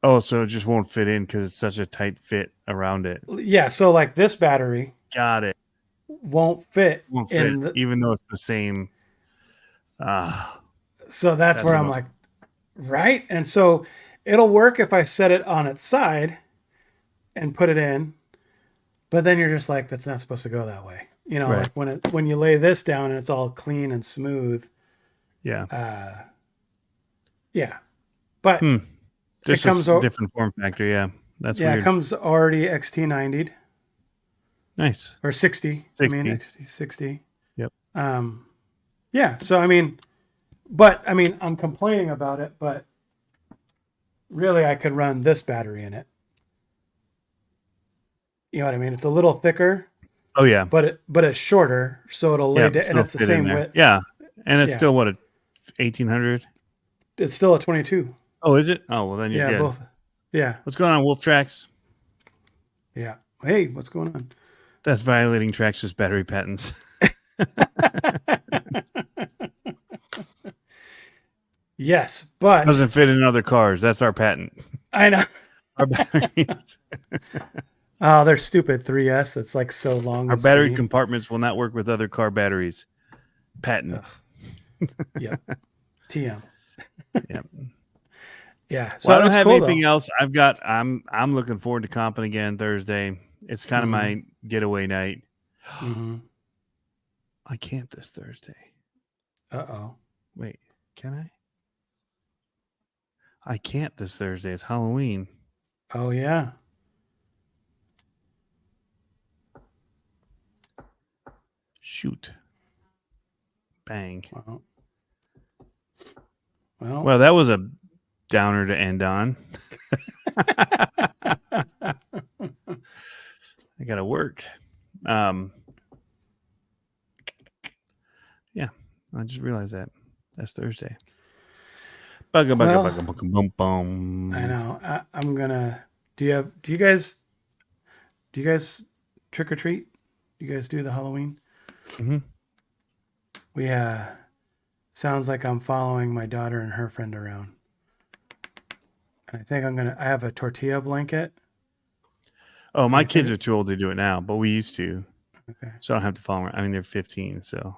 Oh, so it just won't fit in because it's such a tight fit around it. Yeah, so like this battery Got it. won't fit Won't fit, in the, even though it's the same. so that's where I'm like, right? And so it'll work if I set it on its side and put it in, but then you're just like, that's not supposed to go that way. Right. Like when you lay this down and it's all clean and smooth. Yeah. Yeah. But Just it comes a different form factor. Yeah. That's weird. it comes already XT90'd. Nice. Or 60. 60. I mean, XT60. Yep. Yeah. So, I mean, I'm complaining about it, but really I could run this battery in it. You know what I mean? It's a little thicker. Oh yeah. But it's shorter, so it'll lay down, and it's the same width. Yeah. And it's still what, a 1800? It's still a 22. Oh, is it? Oh, well then you're good. Both. Yeah. What's going on, Wolf Tracks? Yeah. Hey, what's going on? That's violating Traxxas battery patents. Yes, but doesn't fit in other cars. That's our patent. I know. Our batteries. Oh, they're stupid 3S. It's like so long. Our battery compartments will not work with other car batteries. Patent. Yep. TM. Yep. Yeah. So Well, I don't have cool, anything though. else. I'm looking forward to comping again Thursday. It's kind of my getaway night. I can't this Thursday. Uh-oh. Wait, can I? I can't this Thursday. It's Halloween. Oh yeah. Shoot. Bang. Well, that was a downer to end on. I gotta work. Yeah, I just realized that. That's Thursday. Bugga, bugga, Well, bugga, bugga, boom, boom. I know. I'm gonna. Do you guys trick or treat? Do you guys do the Halloween? Mm-hmm. We sounds like I'm following my daughter and her friend around. And I think I have a tortilla blanket. Oh, my kids are too old to do it now, but we used to. Okay. So I don't have to follow them. I mean, they're 15, so.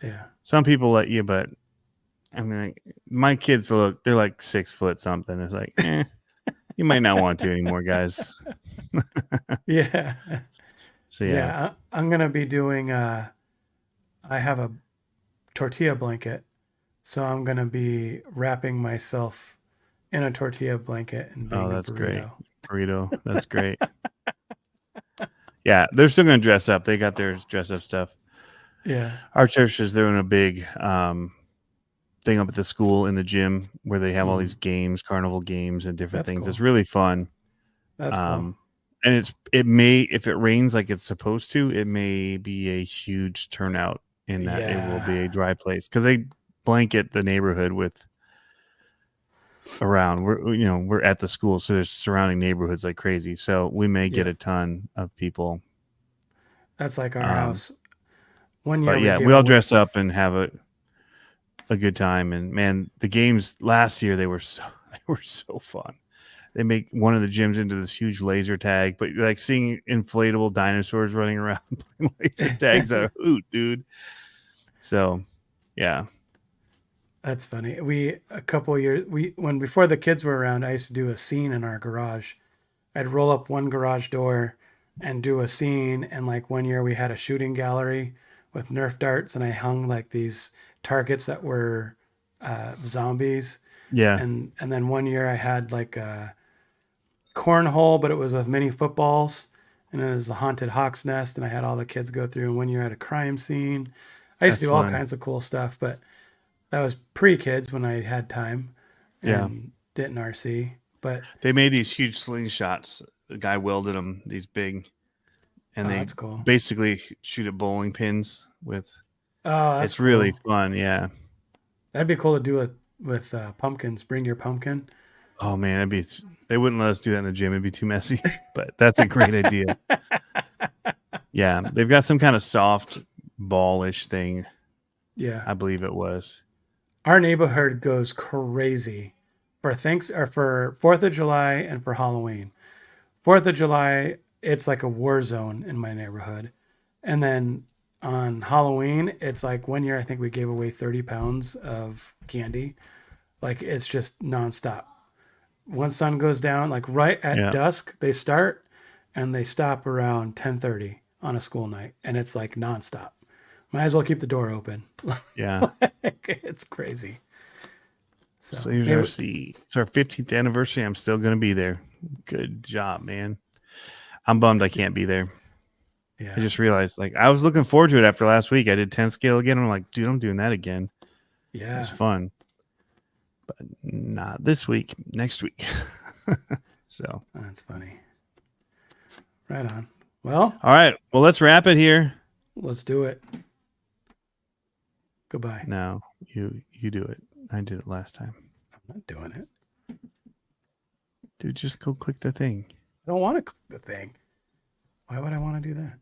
Yeah. Some people let you, but I mean, my kids they're like 6 foot something. It's like, you might not want to anymore, guys. Yeah. So yeah. I'm gonna be doing. I have a tortilla blanket, so I'm gonna be wrapping myself in a tortilla blanket and being That's a great. burrito. Burrito. That's great. Yeah, they're still gonna dress up. They got their dress up stuff. Yeah. Our church is doing a big thing up at the school in the gym where they have all these games, carnival games, and different things. Cool. It's really fun. That's cool. And it may, if it rains like it's supposed to, it may be a huge turnout in that it will be a dry place because they blanket the neighborhood with around. We're at the school, so there's surrounding neighborhoods like crazy. So we may get a ton of people. That's like our house. One year, but yeah, we all dress up and have a good time. And man, the games last year they were so fun. They make one of the gyms into this huge laser tag, but like seeing inflatable dinosaurs running around playing laser tags a hoot, dude. So, yeah. That's funny. A couple of years before the kids were around, I used to do a scene in our garage. I'd roll up one garage door and do a scene. And like one year we had a shooting gallery with Nerf darts, and I hung like these targets that were zombies. Yeah. And then one year I had like a cornhole, but it was with mini footballs, and it was the haunted hawk's nest, and I had all the kids go through. And one year I had a crime scene. I used to do all kinds of cool stuff, but that was pre-kids when I had time and didn't RC. But they made these huge slingshots. The guy welded them, these big, and they that's cool. basically shoot at bowling pins with. Oh, that's it's cool. Really fun. Yeah. That'd be cool to do it with pumpkins. Bring your pumpkin. Oh man, they wouldn't let us do that in the gym. It'd be too messy, but that's a great idea. Yeah. They've got some kind of soft ballish thing. Yeah. I believe it was. Our neighborhood goes crazy for for 4th of July and for Halloween. 4th of July, it's like a war zone in my neighborhood. And then on Halloween, it's like one year I think we gave away 30 pounds of candy. Like it's just nonstop. Once sun goes down, like right at dusk, they start and they stop around 10:30 on a school night. And it's like nonstop. Might as well keep the door open. Yeah. It's crazy. So here's it's our 15th anniversary. I'm still going to be there. Good job, man. I'm bummed I can't be there. Yeah. I just realized, like, I was looking forward to it after last week. I did 10 scale again. I'm like, dude, I'm doing that again. Yeah. It's fun. But not this week, next week. So that's funny. Right on. Well, all right. Well, let's wrap it here. Let's do it. Goodbye. No, you do it. I did it last time. I'm not doing it. Dude, just go click the thing. I don't want to click the thing. Why would I want to do that?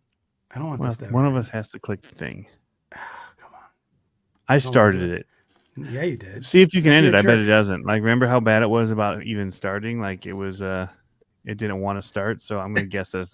I don't want this to one of us has to click the thing. Come on. I started it. Yeah, you did. See if you can end it. I bet it doesn't. Like, remember how bad it was about even starting? Like, it was, it didn't want to start. So I'm going to guess that it's not.